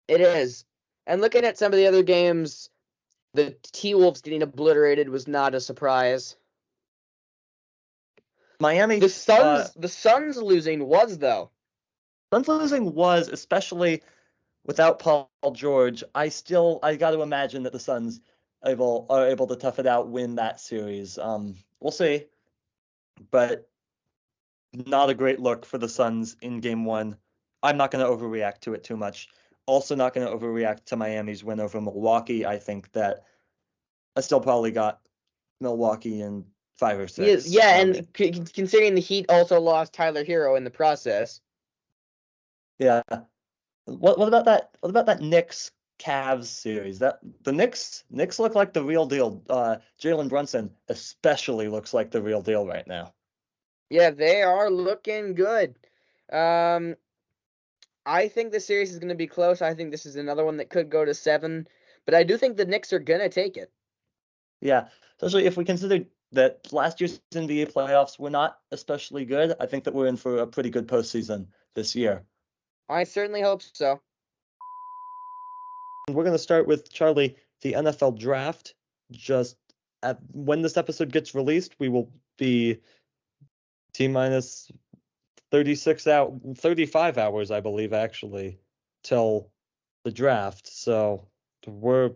It is. And looking at some of the other games, the T-Wolves getting obliterated was not a surprise. Miami. The Suns losing was, though. Suns losing was, especially without Paul George. I got to imagine that the Suns are able to tough it out, win that series. We'll see, but not a great look for the Suns in Game 1. I'm not going to overreact to it too much. Also, not going to overreact to Miami's win over Milwaukee. I think that I still probably got Milwaukee in 5 or 6. Yeah, and considering the Heat also lost Tyler Hero in the process. Yeah. What about that? What about that Knicks Cavs series? That the Knicks look like the real deal. Jalen Brunson especially looks like the real deal right now. Yeah, they are looking good. I think the series is going to be close. I think this is another one that could go to 7, but I do think the Knicks are going to take it. Yeah, especially if we consider that last year's NBA playoffs were not especially good. I think that we're in for a pretty good postseason this year. I certainly hope so. We're going to start with, Charlie, the NFL draft. Just when this episode gets released, we will be T-minus 35 hours, I believe, actually, till the draft. So we're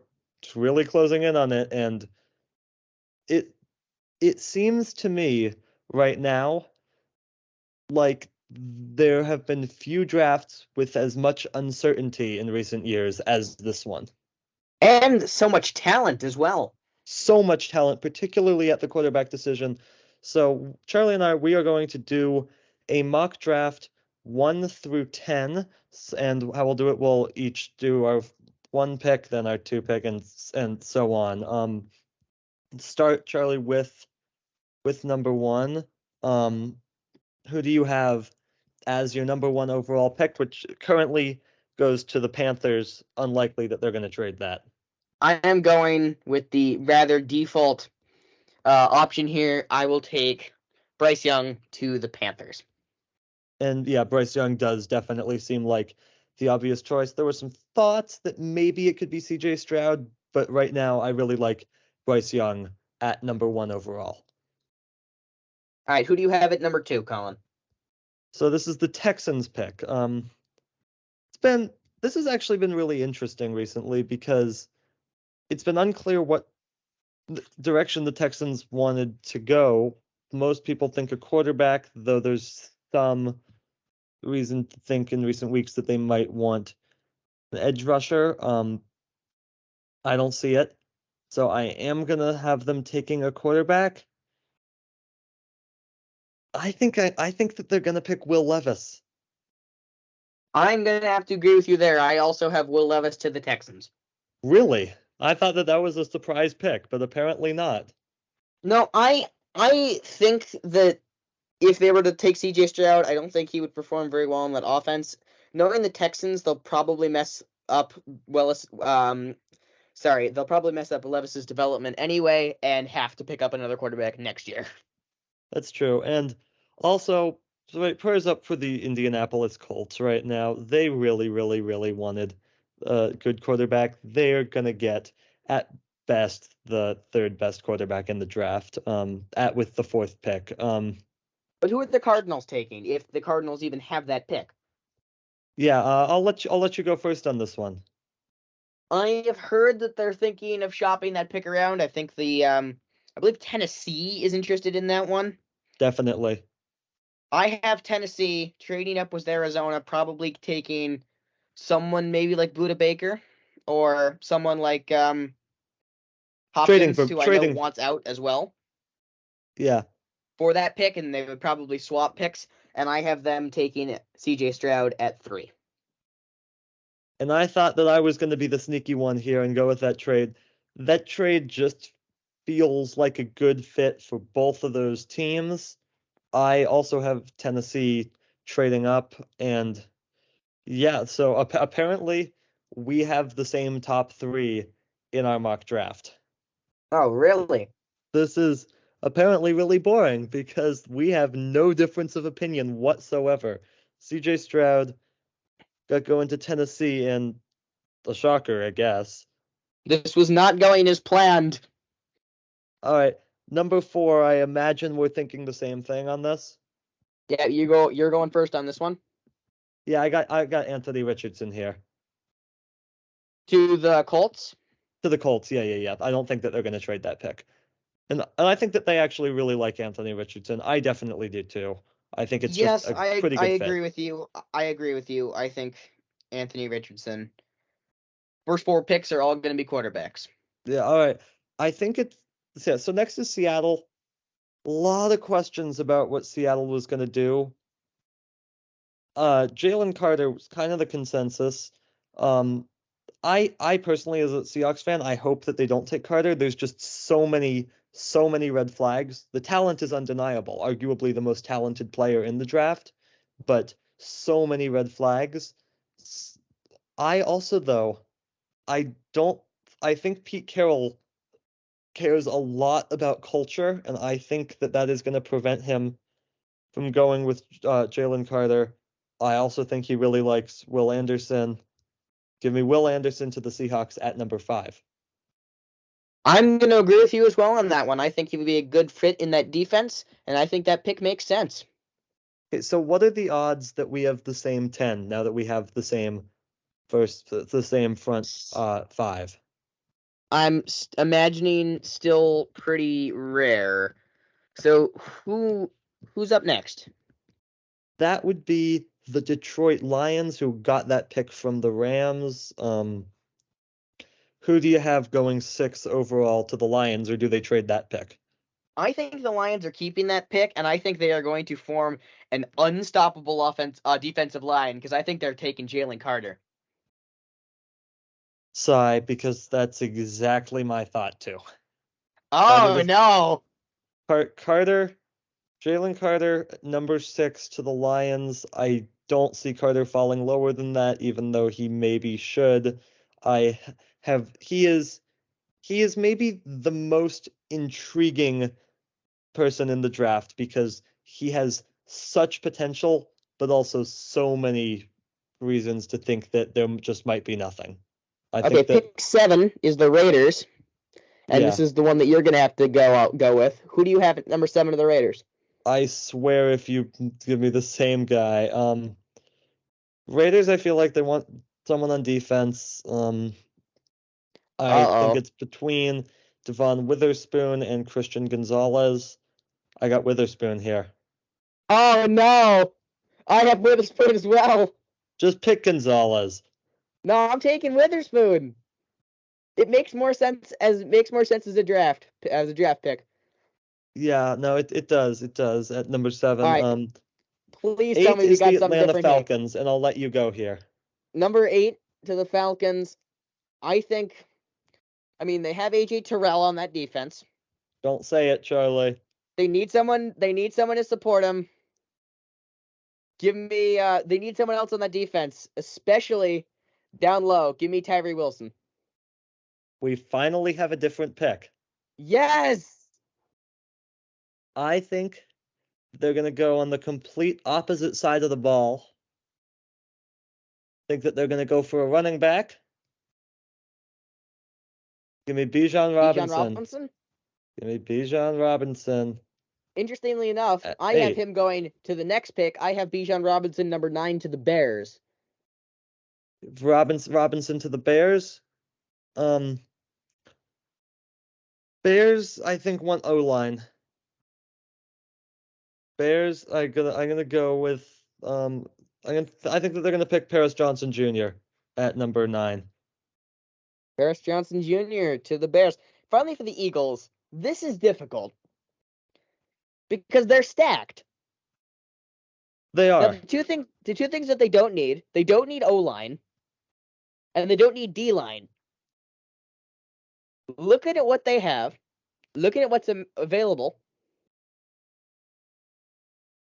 really closing in on it, and it seems to me right now like there have been few drafts with as much uncertainty in recent years as this one. And so much talent as well. So much talent, particularly at the quarterback decision. So Charlie and we are going to do a mock draft 1 through 10, and how we'll do it, we'll each do our 1 pick, then our 2 pick, and so on. Start, Charlie, with number 1. Who do you have as your number 1 overall pick, which currently goes to the Panthers? Unlikely that they're going to trade that. I am going with the rather default option here. I will take Bryce Young to the Panthers. And yeah, Bryce Young does definitely seem like the obvious choice. There were some thoughts that maybe it could be CJ Stroud, but right now I really like Bryce Young at number 1 overall. All right, who do you have at number 2, Colin? So this is the Texans pick. This has actually been really interesting recently because it's been unclear what direction the Texans wanted to go. Most people think a quarterback, though there's some reason to think in recent weeks that they might want an edge rusher. I don't see it. So I am going to have them taking a quarterback. I think that they're going to pick Will Levis. I'm going to have to agree with you there. I also have Will Levis to the Texans. Really? I thought that was a surprise pick, but apparently not. No, I think that if they were to take CJ Stroud, I don't think he would perform very well in that offense. Knowing the Texans, they'll probably mess up they'll probably mess up Levis's development anyway and have to pick up another quarterback next year. That's true. And also, prayers up for the Indianapolis Colts right now. They really, really, really wanted a good quarterback. They're going to get, at best, the 3rd best quarterback in the draft with the 4th pick. But who are the Cardinals taking, if the Cardinals even have that pick? Yeah, I'll let you go first on this one. I have heard that they're thinking of shopping that pick around. I think I believe Tennessee is interested in that one. Definitely. I have Tennessee trading up with Arizona, probably taking someone maybe like Budda Baker or someone like Hopkins, who I know wants out as well. Yeah. For that pick, and they would probably swap picks, and I have them taking CJ Stroud at 3. And I thought that I was going to be the sneaky one here and go with that trade. That trade just feels like a good fit for both of those teams. I also have Tennessee trading up, and yeah, so apparently we have the same top 3 in our mock draft. Oh, really? This is apparently really boring because we have no difference of opinion whatsoever. CJ Stroud got going to Tennessee, and a shocker, I guess. This was not going as planned. All right, number 4, I imagine we're thinking the same thing on this. Yeah, you're going first on this one. Yeah, I got Anthony Richardson here. To the Colts? To the Colts, yeah. I don't think that they're going to trade that pick. And I think that they actually really like Anthony Richardson. I definitely do too. I think it's just a pretty good fit. I agree with you. I agree with you. I think Anthony Richardson. First 4 picks are all going to be quarterbacks. Yeah, all right. I think it's yeah, so next is Seattle. A lot of questions about what Seattle was going to do. Jalen Carter was kind of the consensus. I personally, as a Seahawks fan, I hope that they don't take Carter. There's just so many red flags. The talent is undeniable, arguably the most talented player in the draft, but so many red flags. I also, though, I think Pete Carroll cares a lot about culture, and I think that is going to prevent him from going with Jalen Carter. I also think he really likes Will Anderson. Give me Will Anderson to the Seahawks at number 5. I'm going to agree with you as well on that one. I think he would be a good fit in that defense, and I think that pick makes sense. Okay, so what are the odds that we have the same 10 now that we have the same front 5? I'm imagining still pretty rare. So who's up next? That would be the Detroit Lions, who got that pick from the Rams. Who do you have going 6 overall to the Lions, or do they trade that pick? I think the Lions are keeping that pick, and I think they are going to form an unstoppable defensive line, because I think they're taking Jalen Carter. Sigh, because that's exactly my thought too. Oh, no! Jalen Carter, number 6 to the Lions. I don't see Carter falling lower than that, even though he maybe should. He is maybe the most intriguing person in the draft because he has such potential, but also so many reasons to think that there just might be nothing. Pick 7 is the Raiders, and This is the one that you're going to have to go with. Who do you have at number 7 of the Raiders? I swear if you give me the same guy. Raiders, I feel like they want someone on defense. I think it's between Devon Witherspoon and Christian Gonzalez. I got Witherspoon here. Oh, no! I have Witherspoon as well. Just pick Gonzalez. No, I'm taking Witherspoon. It makes more sense as a draft pick. Yeah, no, it does. It does at number 7. All right. Please tell me we got something different. Atlanta Falcons, and I'll let you go here. Number 8 to the Falcons. I mean, they have AJ Terrell on that defense. Don't say it, Charlie. They need someone to support him. They need someone else on that defense, especially down low. Give me Tyree Wilson. We finally have a different pick. Yes! I think they're going to go on the complete opposite side of the ball. I think that they're going to go for a running back. Give me Bijan Robinson. Give me Bijan Robinson. Interestingly enough, I have him going to the next pick. I have Bijan Robinson, number 9, to the Bears. Robinson to the Bears. Bears, I think, want O-line. Bears, I'm gonna go with I think that they're gonna pick Paris Johnson Jr. at number 9. Paris Johnson Jr. to the Bears. Finally, for the Eagles, this is difficult because they're stacked. They are. Now, the two things that they don't need O-line, and they don't need D-line. Look at what they have. looking at what's available,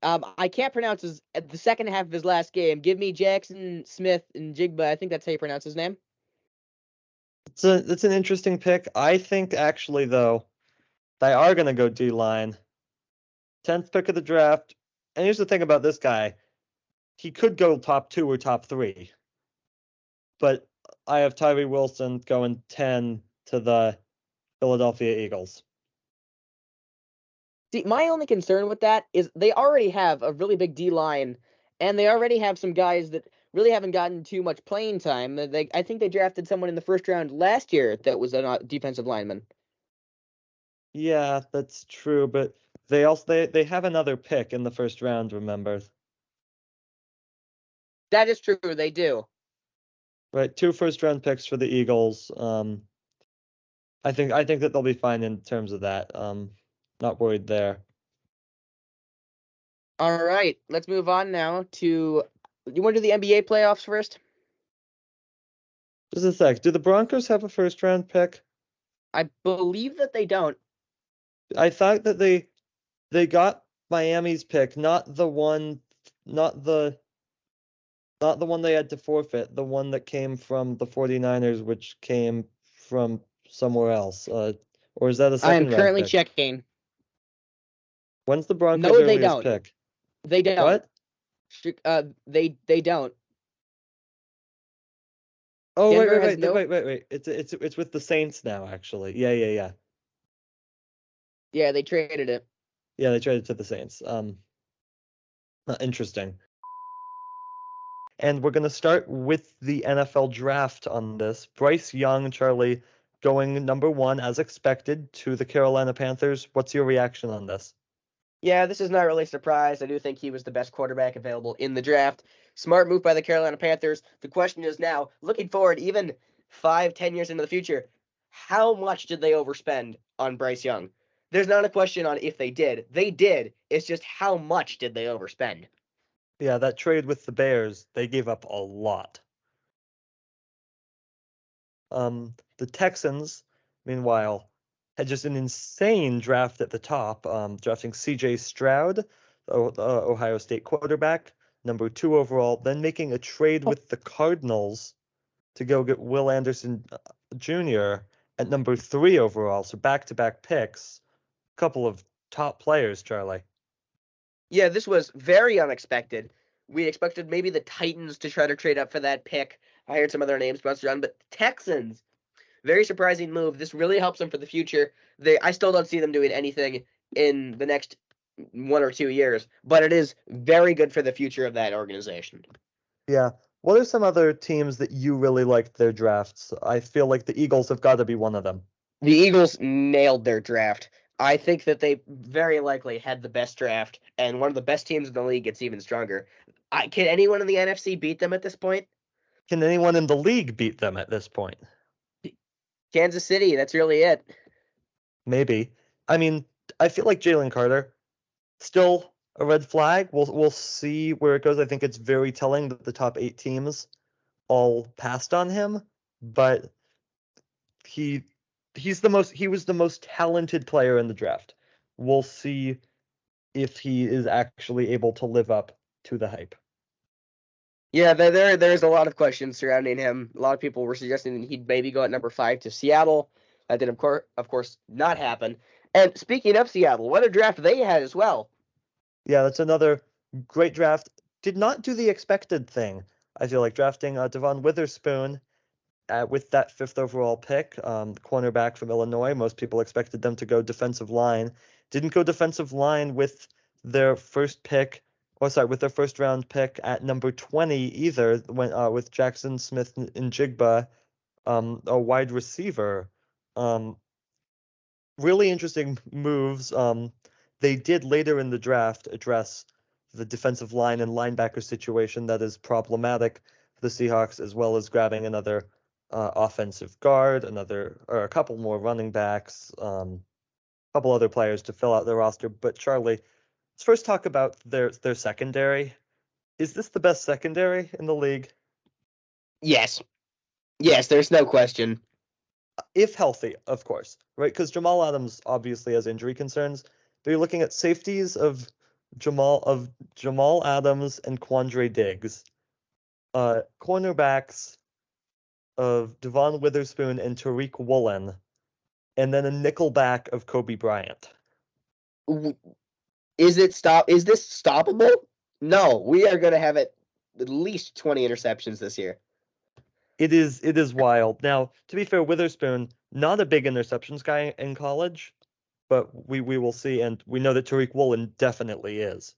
I can't pronounce the second half of his last game. Give me Jackson Smith and Jigba. I think that's how you pronounce his name. It's an interesting pick. I think actually though, they are gonna go D-line. 10th pick of the draft. And here's the thing about this guy. He could go top 2 or top 3. But I have Tyree Wilson going 10 to the Philadelphia Eagles. See, my only concern with that is they already have a really big D-line, and they already have some guys that really haven't gotten too much playing time. I think they drafted someone in the first round last year that was a defensive lineman. Yeah, that's true, but they have another pick in the first round, remember? That is true, they do. Right, 2 first-round picks for the Eagles. I think that they'll be fine in terms of that. Not worried there. All right, let's move on now to. You want to do the NBA playoffs first? Just a sec. Do the Broncos have a first-round pick? I believe that they don't. I thought that they got Miami's pick, not the one they had to forfeit, the one that came from the 49ers, which came from somewhere else. Or is that a second round pick? I am currently checking. When's the Broncos' No, they earliest don't. pick? They don't. What? They don't. Oh, Denver wait. It's with the Saints now, actually. Yeah. Yeah, they traded it. Yeah, they traded to the Saints. Interesting. And we're going to start with the NFL draft on this. Bryce Young, Charlie, going number 1 as expected to the Carolina Panthers. What's your reaction on this? Yeah, this is not really a surprise. I do think he was the best quarterback available in the draft. Smart move by the Carolina Panthers. The question is now, looking forward, even 5-10 years into the future, how much did they overspend on Bryce Young? There's not a question on if they did. They did. It's just how much did they overspend? Yeah, that trade with the Bears, they gave up a lot. The Texans, meanwhile, had just an insane draft at the top, drafting C.J. Stroud, the Ohio State quarterback, number 2 overall, then making a trade with the Cardinals to go get Will Anderson Jr. at number 3 overall. So back-to-back picks, a couple of top players, Charlie. Yeah, this was very unexpected. We expected maybe the Titans to try to trade up for that pick. I heard some other names bounced around, but Texans, very surprising move. This really helps them for the future. I still don't see them doing anything in the next 1 or 2 years, but it is very good for the future of that organization. Yeah. What are some other teams that you really liked their drafts? I feel like the Eagles have got to be one of them. The Eagles nailed their draft. I think that they very likely had the best draft, and one of the best teams in the league gets even stronger. Can anyone in the NFC beat them at this point? Can anyone in the league beat them at this point? Kansas City, that's really it. Maybe. I mean, I feel like Jalen Carter, still a red flag. We'll see where it goes. I think it's very telling that the top 8 teams all passed on him, but he was the most talented player in the draft. We'll see if he is actually able to live up to the hype. Yeah, there's a lot of questions surrounding him. A lot of people were suggesting that he'd maybe go at number 5 to Seattle. That did, of course, not happen. And speaking of Seattle, what a draft they had as well. Yeah, that's another great draft. Did not do the expected thing. I feel like drafting Devon Witherspoon with that 5th overall pick, cornerback from Illinois. Most people expected them to go defensive line. Didn't go defensive line with their first pick. With their first round pick at number 20 either. Went with Jackson Smith and Jigba, a wide receiver. Really interesting moves. They did later in the draft address the defensive line and linebacker situation that is problematic for the Seahawks, as well as grabbing another offensive guard, a couple more running backs, a couple other players to fill out their roster. But Charlie, let's first talk about their secondary. Is this the best secondary in the league? Yes, there's no question. if healthy, of course, right? Because Jamal Adams obviously has injury concerns. But you're looking at safeties of Jamal Adams and Quandre Diggs, cornerbacks of Devon Witherspoon and Tariq Woolen, and then a nickelback of Kobe Bryant. Is this stoppable? No, we are going to have at least 20 interceptions this year. It is wild. Now, to be fair, Witherspoon, not a big interceptions guy in college, but we will see, and we know that Tariq Woolen definitely is.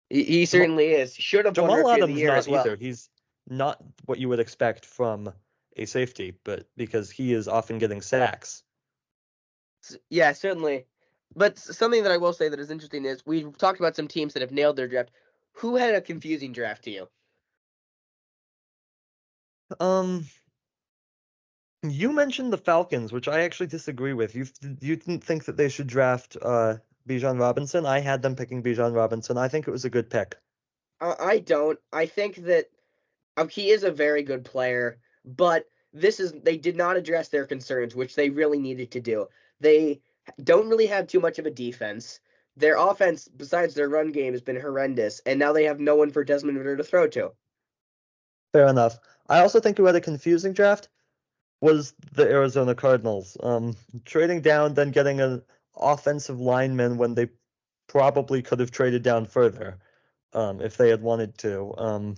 He certainly is. Should have won Jamal Rookie of the Adams Year not as well. either. He's not what you would expect from a safety, but because he is often getting sacks. Yeah, certainly. But something that I will say that is interesting is we've talked about some teams that have nailed their draft. Who had a confusing draft to you? You mentioned the Falcons, which I actually disagree with. You didn't think that they should draft Bijan Robinson. I had them picking Bijan Robinson. I think it was a good pick. I don't. I think that he is a very good player, but they did not address their concerns, which they really needed to do. They don't really have too much of a defense. Their offense, besides their run game, has been horrendous, and now they have no one for Desmond Ridder to throw to. Fair enough. I also think who had a confusing draft was the Arizona Cardinals. Trading down, then getting an offensive lineman when they probably could have traded down further, if they had wanted to.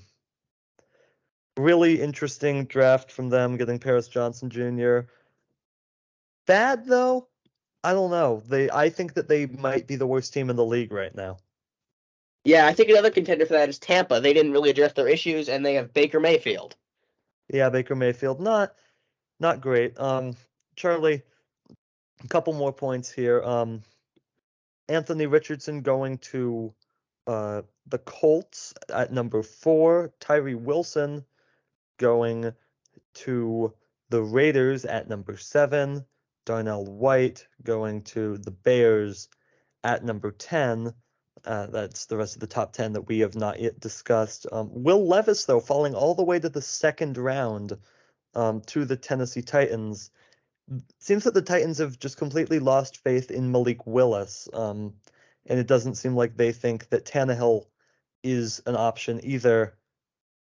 Really interesting draft from them, getting Paris Johnson Jr. Bad though? I don't know. I think that they might be the worst team in the league right now. Yeah, I think another contender for that is Tampa. They didn't really address their issues, and they have Baker Mayfield. Yeah, Baker Mayfield, not great. Charlie, a couple more points here. Anthony Richardson going to the Colts at number 4. Tyree Wilson going to the Raiders at number 7. Darnell White going to the Bears at number 10. That's the rest of the top 10 that we have not yet discussed. Will Levis, though, falling all the way to the second round to the Tennessee Titans. Seems that the Titans have just completely lost faith in Malik Willis, and it doesn't seem like they think that Tannehill is an option either.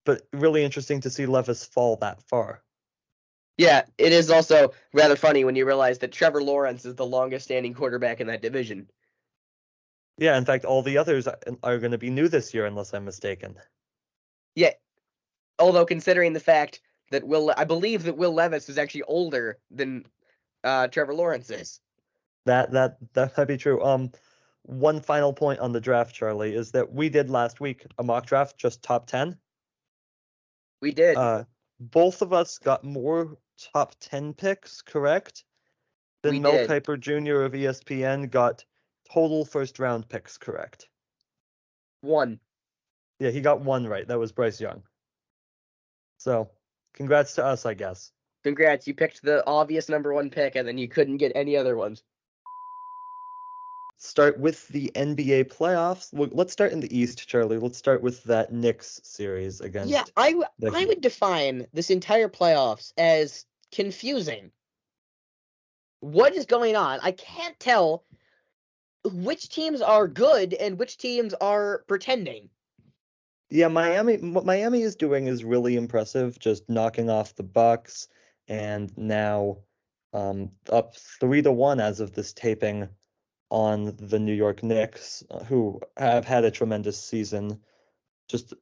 But really interesting to see Levis fall that far. Yeah, it is also rather funny when you realize that Trevor Lawrence is the longest-standing quarterback in that division. Yeah, in fact, all the others are going to be new this year, unless I'm mistaken. Yeah, although considering the fact that I believe that Will Levis is actually older than Trevor Lawrence is. That might be true. One final point on the draft, Charlie, is that we did last week a mock draft, just top 10. We did. Both of us got more top 10 picks, correct? Then Mel Kiper Jr. of ESPN got total first round picks correct. 1. Yeah, he got 1 right. That was Bryce Young. So, congrats to us, I guess. Congrats, you picked the obvious number 1 pick, and then you couldn't get any other ones. Start with the NBA playoffs. Let's start in the East, Charlie. Let's start with that Knicks series against. Yeah, I would define this entire playoffs as confusing. What is going on? I can't tell which teams are good and which teams are pretending. Yeah, what Miami is doing is really impressive, just knocking off the Bucks, and now up 3-1 as of this taping on the New York Knicks, who have had a tremendous season. Just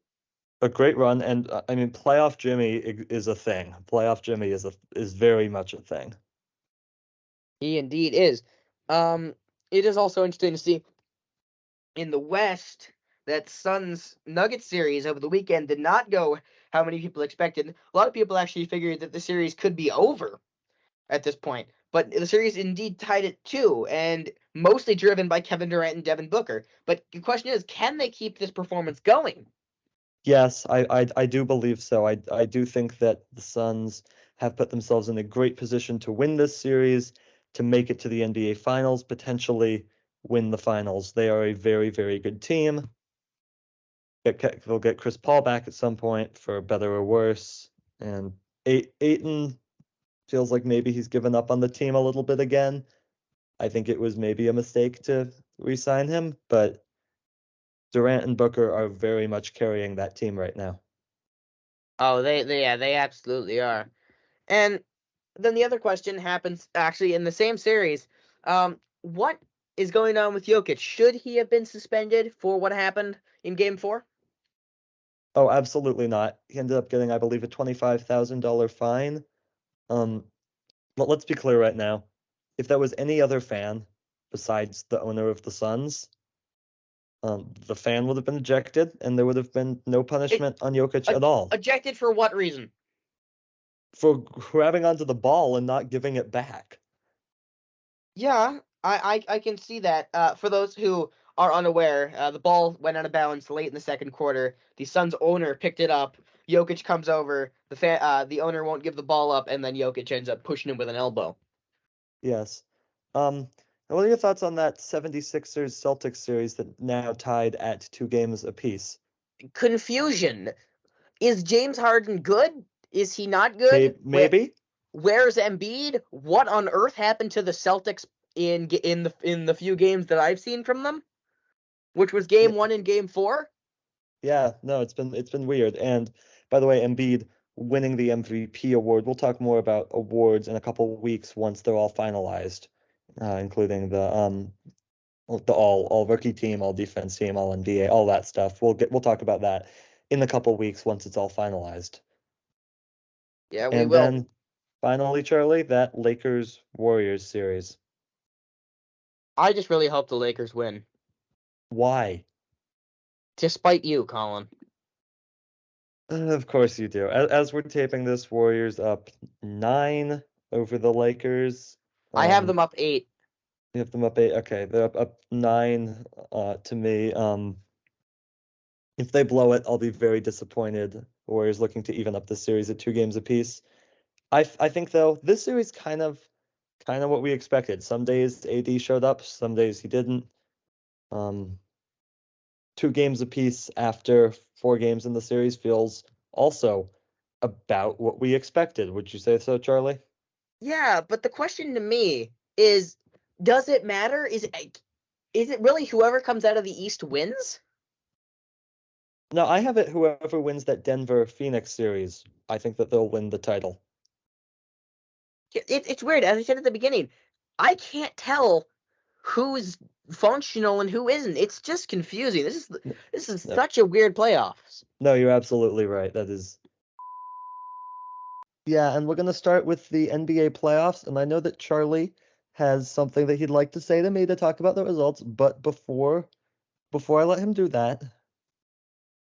a great run, and I mean, playoff Jimmy is a thing. Playoff Jimmy is very much a thing. He indeed is. It is also interesting to see in the West that Suns Nuggets series over the weekend did not go how many people expected. A lot of people actually figured that the series could be over at this point, but the series indeed tied at 2, and mostly driven by Kevin Durant and Devin Booker. But the question is, can they keep this performance going? Yes, I do believe so. I do think that the Suns have put themselves in a great position to win this series, to make it to the NBA Finals, potentially win the Finals. They are a very, very good team. They'll get Chris Paul back at some point, for better or worse. And Ayton Feels like maybe he's given up on the team a little bit again. I think it was maybe a mistake to re-sign him, but Durant and Booker are very much carrying that team right now. Oh, they absolutely are. And then the other question happens actually in the same series. What is going on with Jokic? Should he have been suspended for what happened in Game 4? Oh, absolutely not. He ended up getting, I believe, a $25,000 fine. But let's be clear right now. If that was any other fan besides the owner of the Suns, the fan would have been ejected, and there would have been no punishment on Jokic at all. Ejected for what reason? For grabbing onto the ball and not giving it back. Yeah, I can see that. For those who are unaware, the ball went out of bounds late in the second quarter. The Suns owner picked it up. Jokic comes over. The owner won't give the ball up, and then Jokic ends up pushing him with an elbow. Yes. What are your thoughts on that 76ers Celtics series that now tied at 2 games apiece? Confusion. Is James Harden good? Is he not good? Maybe. Where's Embiid? What on earth happened to the Celtics in the few games that I've seen from them? Which was Game 1 and Game 4? Yeah, no, it's been weird. And by the way, Embiid winning the MVP award. We'll talk more about awards in a couple weeks once they're all finalized, including the all rookie team, all defense team, all NBA, all that stuff. We'll talk about that in a couple weeks once it's all finalized. Yeah, we and will. Then finally, Charlie, that Lakers Warriors series. I just really hope the Lakers win. Why? To spite you, Colin. Of course you do. As we're taping this, Warriors up 9 over the Lakers. I have them up 8. You have them up 8. Okay, they're up 9 to me. If they blow it, I'll be very disappointed. Warriors looking to even up the series at 2 games apiece. I think though this series kind of what we expected. Some days AD showed up, some days he didn't. 2 games apiece after 4 games in the series feels also about what we expected. Would you say so, Charlie? Yeah, but the question to me is, does it matter? Is it really whoever comes out of the East wins? No, I have it whoever wins that Denver-Phoenix series. I think that they'll win the title. It's weird. As I said at the beginning, I can't tell who's functional and who isn't. It's just confusing. This is such a weird playoffs. No, you're absolutely right. That is. Yeah, and we're going to start with the NBA playoffs, and I know that Charlie has something that he'd like to say to me to talk about the results, but before I let him do that,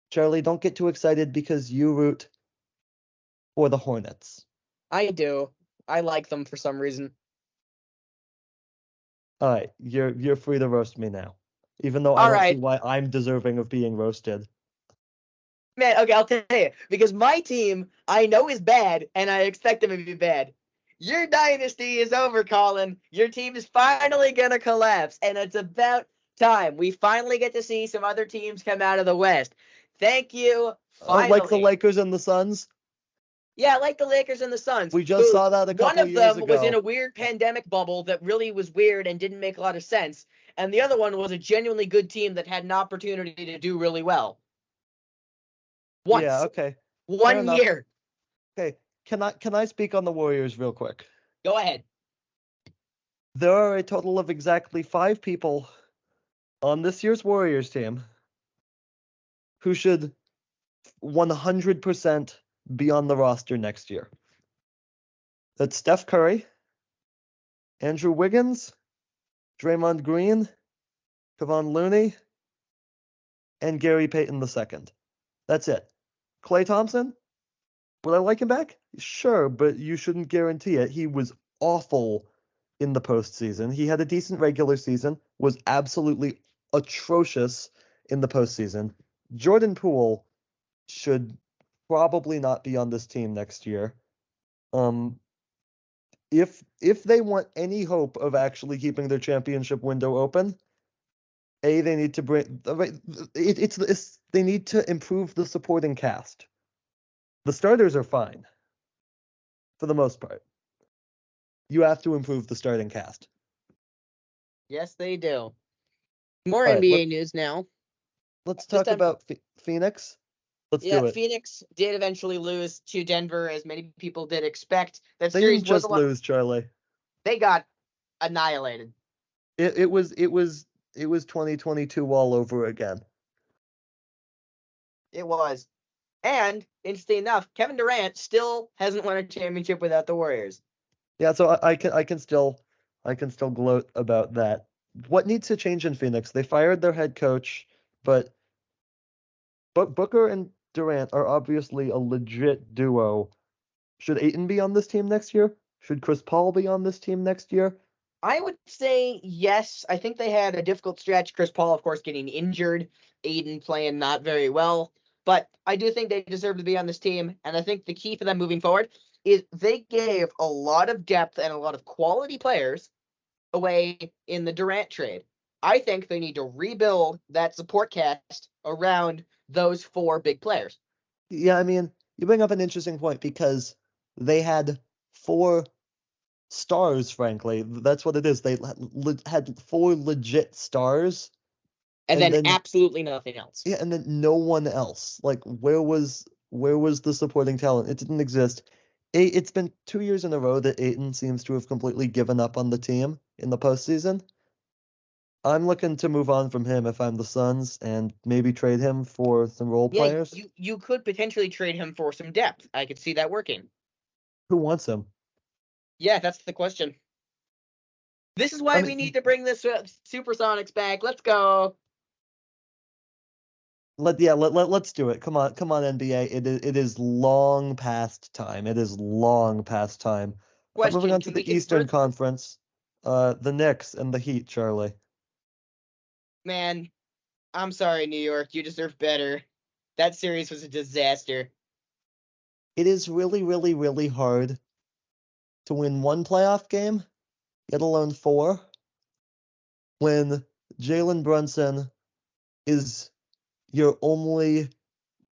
Charlie, don't get too excited because you root for the Hornets. I do. I like them for some reason. All right, you're free to roast me now, even though I don't see why I'm deserving of being roasted. Man, okay, I'll tell you. Because my team, I know is bad, and I expect them to be bad. Your dynasty is over, Colin. Your team is finally going to collapse, and it's about time. We finally get to see some other teams come out of the West. Thank you. Finally. Like the Lakers and the Suns? Yeah, like the Lakers and the Suns. We just saw that a couple years ago. One of them was in a weird pandemic bubble that really was weird and didn't make a lot of sense, and the other one was a genuinely good team that had an opportunity to do really well. Once. Yeah, okay. 1 year. Okay. Can I speak on the Warriors real quick? Go ahead. There are a total of exactly 5 people on this year's Warriors team who should 100% be on the roster next year. That's Steph Curry, Andrew Wiggins, Draymond Green, Kevon Looney, and Gary Payton II. That's it. Klay Thompson, would I like him back? Sure, but you shouldn't guarantee it. He was awful in the postseason. He had a decent regular season, was absolutely atrocious in the postseason. Jordan Poole should probably not be on this team next year. If they want any hope of actually keeping their championship window open, they need to they need to improve the supporting cast. The starters are fine for the most part. you have to improve the starting cast. Yes, they do. More All right, NBA news now. Let's talk about Phoenix. Let's do it. Phoenix did eventually lose to Denver, as many people did expect. That They series didn't just lose, Charlie. They got annihilated. It was 2022 all over again. It was. And, interesting enough, Kevin Durant still hasn't won a championship without the Warriors. Yeah, so I can still gloat about that. What needs to change in Phoenix? They fired their head coach, but Booker and Durant are obviously a legit duo. Should Ayton be on this team next year? Should Chris Paul be on this team next year? I would say yes. I think they had a difficult stretch. Chris Paul, of course, getting injured. Ayton playing not very well. But I do think they deserve to be on this team. And I think the key for them moving forward is they gave a lot of depth and a lot of quality players away in the Durant trade. I think they need to rebuild that support cast around those 4 big players. Yeah, I mean, you bring up an interesting point because they had 4 stars, frankly. That's what it is. They had 4 legit stars. And then absolutely nothing else. Yeah, and then no one else. Like, where was the supporting talent? It didn't exist. It's been 2 years in a row that Ayton seems to have completely given up on the team in the postseason. I'm looking to move on from him if I'm the Suns and maybe trade him for some role players. You could potentially trade him for some depth. I could see that working. Who wants him? Yeah, that's the question. This is why we need to bring this Supersonics back. Let's go. Let's do it. Come on, NBA. It is long past time. It is long past time. Moving on to the Eastern Conference, the Knicks and the Heat, Charlie. Man, I'm sorry, New York. You deserve better. That series was a disaster. It is really, really, really hard to win 1 playoff game, let alone 4, when Jalen Brunson is your only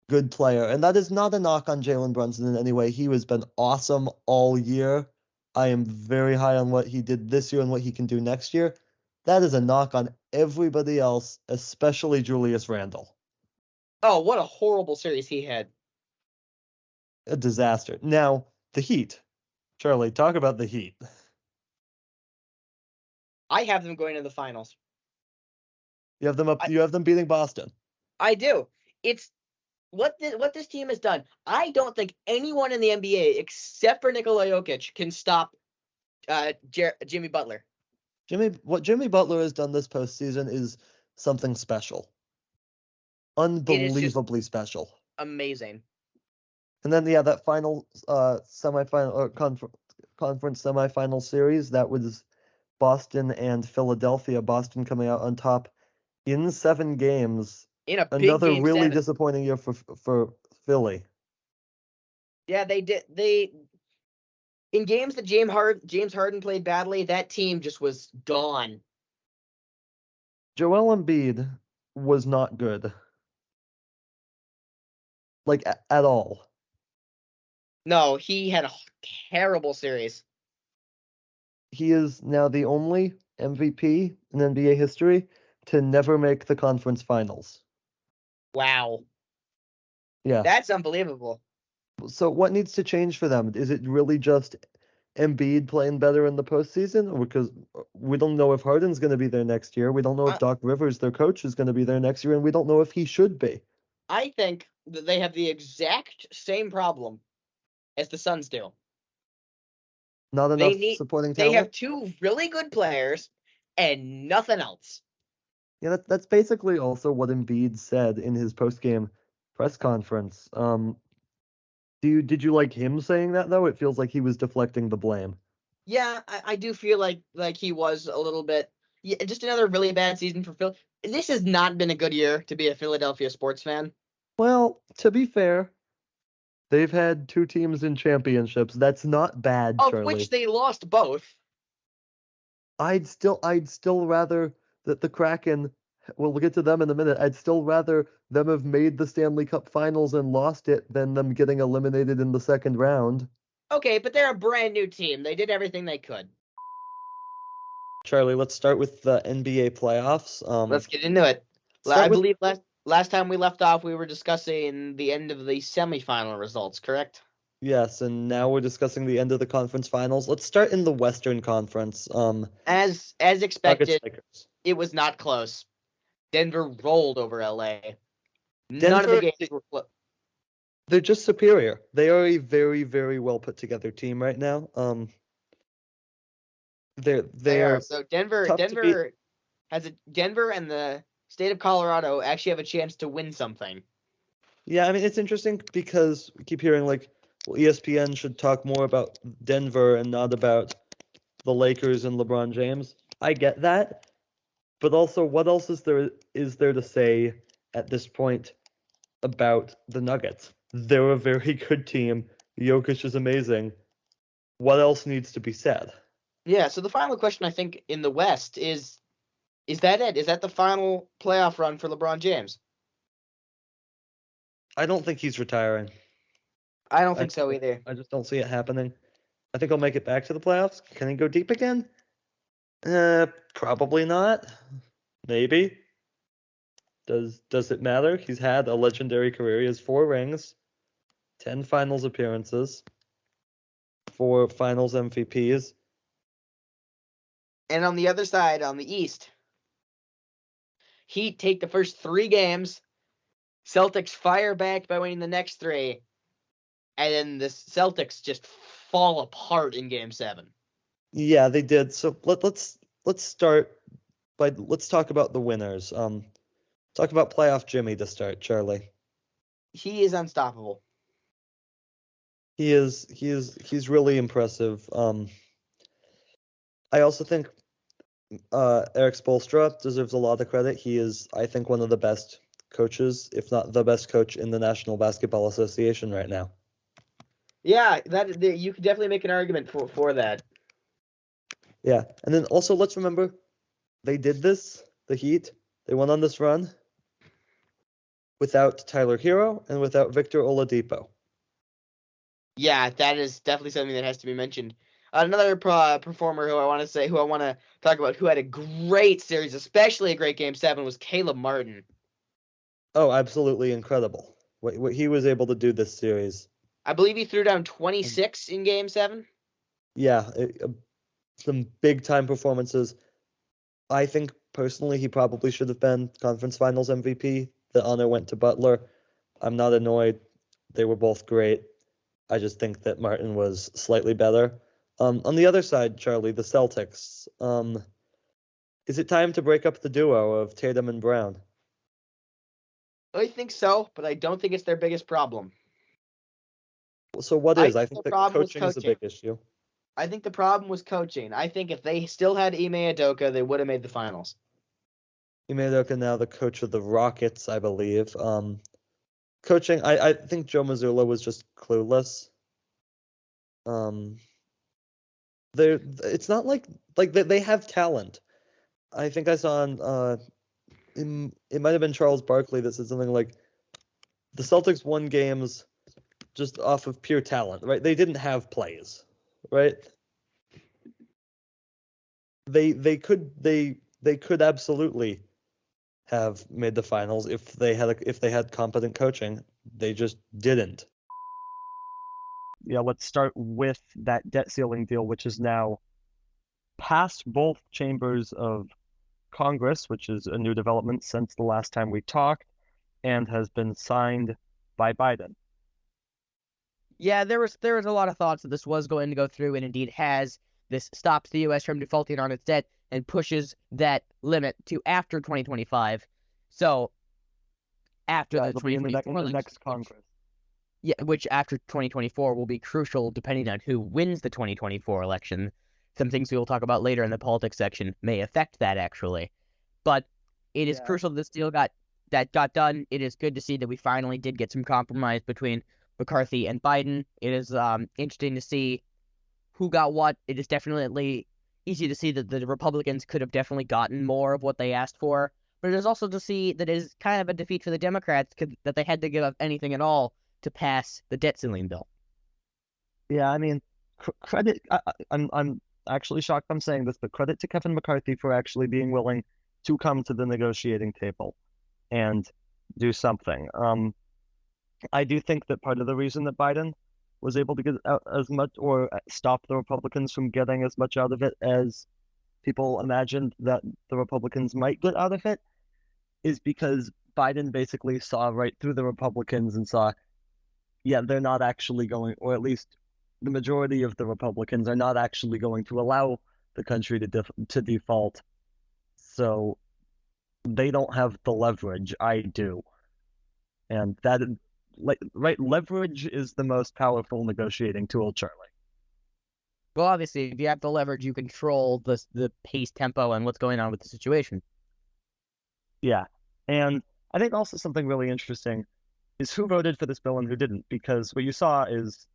good player. And that is not a knock on Jalen Brunson in any way. He has been awesome all year. I am very high on what he did this year and what he can do next year. That is a knock on everybody else, especially Julius Randle. Oh, what a horrible series he had. A disaster. Now, the Heat. Charlie, talk about the Heat. I have them going to the finals. You have them beating Boston. I do. It's what this team has done. I don't think anyone in the NBA except for Nikola Jokic can stop Jimmy Butler. What Jimmy Butler has done this postseason is something special. Unbelievably special. Amazing. And then that final semifinal or conference semifinal series, that was Boston and Philadelphia. Boston coming out on top in 7 games. In a big Another game really 7. disappointing year for Philly. Yeah, they did. In games that James Harden played badly, that team just was gone. Joel Embiid was not good. Like, at all. No, he had a terrible series. He is now the only MVP in NBA history to never make the conference finals. Wow. Yeah. That's unbelievable. So what needs to change for them? Is it really just Embiid playing better in the postseason? Because we don't know if Harden's going to be there next year. We don't know if Doc Rivers, their coach, is going to be there next year, and we don't know if he should be. I think that they have the exact same problem as the Suns do. Not enough supporting talent? They have 2 really good players and nothing else. Yeah, that's basically also what Embiid said in his post-game press conference. Did you like him saying that, though? It feels like he was deflecting the blame. Yeah, I do feel like he was a little bit. Yeah, just another really bad season for Phil. This has not been a good year to be a Philadelphia sports fan. Well, to be fair, they've had 2 teams in championships. That's not bad, Charlie. Of which they lost both. I'd still rather that the Kraken. Well, we'll get to them in a minute. I'd still rather them have made the Stanley Cup Finals and lost it than them getting eliminated in the second round. Okay, but they're a brand new team. They did everything they could. Charlie, let's start with the NBA playoffs. Let's get into it. I believe last time we left off, we were discussing the end of the semifinal results, correct? Yes, and now we're discussing the end of the conference finals. Let's start in the Western Conference. As expected, Lakers. It was not close. Denver rolled over LA. None of the games were close. They're just superior. They are a very, very well put together team right now. They are. So Denver and the state of Colorado actually have a chance to win something. Yeah, I mean, it's interesting because we keep hearing ESPN should talk more about Denver and not about the Lakers and LeBron James. I get that, but also, what else is there to say at this point about the Nuggets? They're a very good team. Jokic is amazing. What else needs to be said? Yeah, so the final question, I think, in the West is that it? Is that the final playoff run for LeBron James? I don't think he's retiring. I don't think so either. I just don't see it happening. I think he'll make it back to the playoffs. Can he go deep again? Probably not. Maybe. Does it matter? He's had a legendary career. He has 4 rings, 10 finals appearances, 4 finals MVPs. And on the other side, on the East, Heat take the first 3 games. Celtics fire back by winning the next 3. And then the Celtics just fall apart in Game 7. Yeah, they did. So let's start by let's talk about the winners. Talk about playoff Jimmy to start, Charlie. He is unstoppable. He's really impressive. I also think Eric Spoelstra deserves a lot of credit. He is, I think, one of the best coaches, if not the best coach in the National Basketball Association right now. Yeah, you could definitely make an argument for that. Yeah, and then also let's remember, they did this, the Heat. They went on this run without Tyler Hero and without Victor Oladipo. Yeah, that is definitely something that has to be mentioned. Another performer who I want to talk about, who had a great series, especially a great Game 7, was Caleb Martin. Oh, absolutely incredible. What he was able to do this series. I believe he threw down 26 in Game 7. Yeah, some big-time performances. I think, personally, he probably should have been Conference Finals MVP. The honor went to Butler. I'm not annoyed. They were both great. I just think that Martin was slightly better. On the other side, Charlie, the Celtics. Is it time to break up the duo of Tatum and Brown? I think so, but I don't think it's their biggest problem. So what is? I think that coaching is a big issue. I think the problem was coaching. I think if they still had Ime Udoka, they would have made the finals. Ime Udoka now the coach of the Rockets, I believe. Coaching, I think Joe Mazzulla was just clueless. It's not like they have talent. I think I saw on it might have been Charles Barkley that said something like the Celtics won games just off of pure talent, right? They didn't have plays, right? They could absolutely have made the finals if they had competent coaching. They just didn't. Yeah, let's start with that debt ceiling deal, which is now past both chambers of Congress, which is a new development since the last time we talked, and has been signed by Biden. Yeah, there was a lot of thoughts that this was going to go through, and indeed has. This stops the U.S. from defaulting on its debt and pushes that limit to after 2025. So, after the 2024 next Congress. Yeah, which after 2024 will be crucial depending on who wins the 2024 election. Some things we will talk about later in the politics section may affect that, actually. But it is crucial this deal got done. It is good to see that we finally did get some compromise between McCarthy and Biden. It is interesting to see who got what. It is definitely easy to see that the Republicans could have definitely gotten more of what they asked for. But it is also to see that it is kind of a defeat for the Democrats that they had to give up anything at all to pass the debt ceiling bill. Yeah, I mean, credit. I'm actually shocked I'm saying this, but credit to Kevin McCarthy for actually being willing to come to the negotiating table and do something. I do think that part of the reason that Biden was able to get out as much or stop the Republicans from getting as much out of it as people imagined that the Republicans might get out of it is because Biden basically saw right through the Republicans and saw, yeah, they're not actually going, or at least the majority of the Republicans are not actually going to allow the country to default. So they don't have the leverage. I do. And that, right, leverage is the most powerful negotiating tool, Charlie. Well, obviously, if you have the leverage, you control the pace, tempo, and what's going on with the situation. Yeah. And I think also something really interesting is who voted for this bill and who didn't, because what you saw is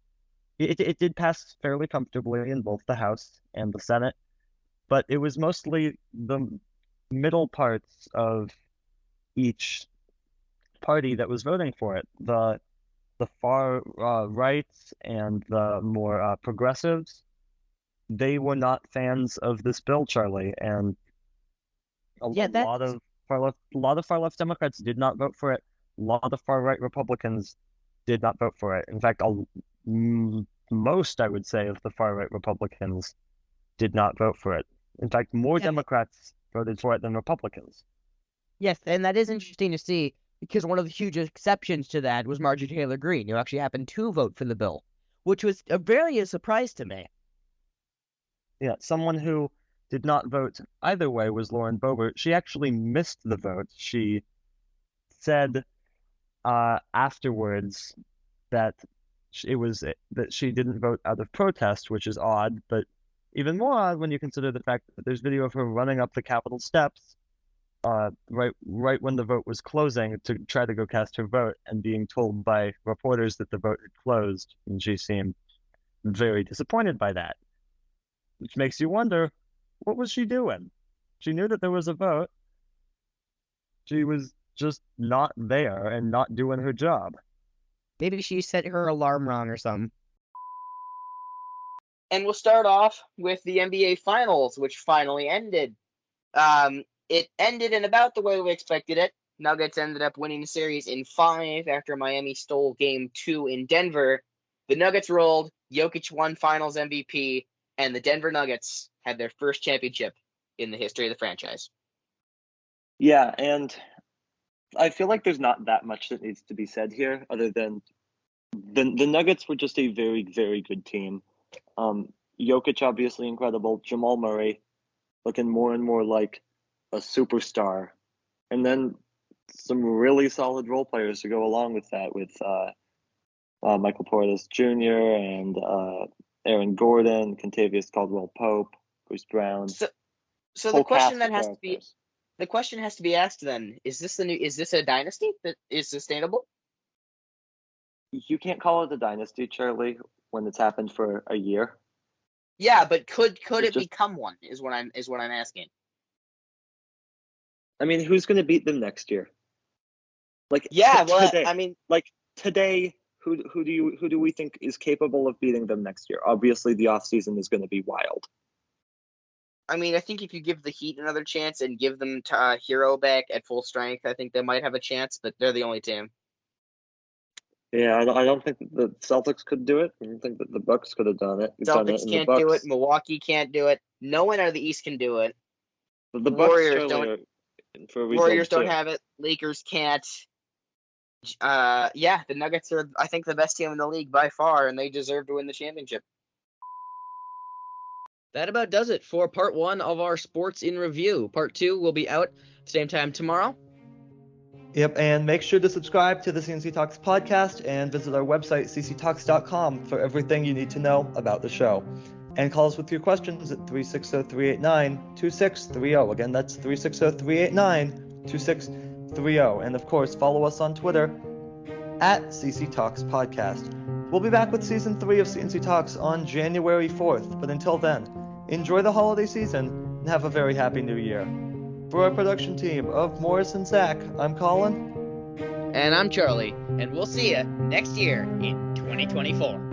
it did pass fairly comfortably in both the House and the Senate, but it was mostly the middle parts of each party that was voting for it. The far rights and the more progressives, they were not fans of this bill, Charlie, and a lot of far left Democrats did not vote for it. A lot of far right Republicans did not vote for it. In fact, most, I would say, of the far right Republicans did not vote for it. In fact, more Democrats voted for it than Republicans. Yes, and that is interesting to see because one of the huge exceptions to that was Marjorie Taylor Greene, who actually happened to vote for the bill, which was a surprise to me. Yeah, someone who did not vote either way was Lauren Boebert. She actually missed the vote. She said afterwards that she didn't vote out of protest, which is odd, but even more odd when you consider the fact that there's video of her running up the Capitol steps right when the vote was closing to try to go cast her vote and being told by reporters that the vote had closed, and she seemed very disappointed by that, which makes you wonder, what was she doing? She knew that there was a vote. She was just not there and not doing her job. Maybe she set her alarm wrong or something. And we'll start off with the NBA Finals, which finally ended. It ended in about the way we expected it. Nuggets ended up winning the series in 5 after Miami stole Game 2 in Denver. The Nuggets rolled, Jokic won Finals MVP, and the Denver Nuggets had their first championship in the history of the franchise. Yeah, and I feel like there's not that much that needs to be said here other than the Nuggets were just a very, very good team. Jokic, obviously incredible. Jamal Murray looking more and more like a superstar. And then some really solid role players to go along with that with Michael Portis Jr. and Aaron Gordon, Kentavious Caldwell-Pope, Bruce Brown. So the question has to be asked then, is this a dynasty that is sustainable? You can't call it a dynasty, Charlie, when it's happened for a year. Yeah, but could it become one is what I'm asking. I mean, who's going to beat them next year? Today, who do we think is capable of beating them next year? Obviously, the offseason is going to be wild. I mean, I think if you give the Heat another chance and give them Hero back at full strength, I think they might have a chance, but they're the only team. Yeah, I don't think that the Celtics could do it. I don't think that the Bucks could have done it. Celtics can't do it. Milwaukee can't do it. No one out of the East can do it. The Warriors don't have it. Lakers can't. The Nuggets are, I think, the best team in the league by far, and they deserve to win the championship. That about does it for part 1 of our Sports in Review. Part 2 will be out same time tomorrow. Yep, and make sure to subscribe to the C&C Talks podcast and visit our website, cctalks.com, for everything you need to know about the show. And call us with your questions at 360-389-2630. Again, that's 360-389-2630. And of course, follow us on Twitter at CC Talks Podcast. We'll be back with Season 3 of C&C Talks on January 4th. But until then, enjoy the holiday season and have a very happy new year. For our production team of Morris and Zack, I'm Colin. And I'm Charlie. And we'll see you next year in 2024.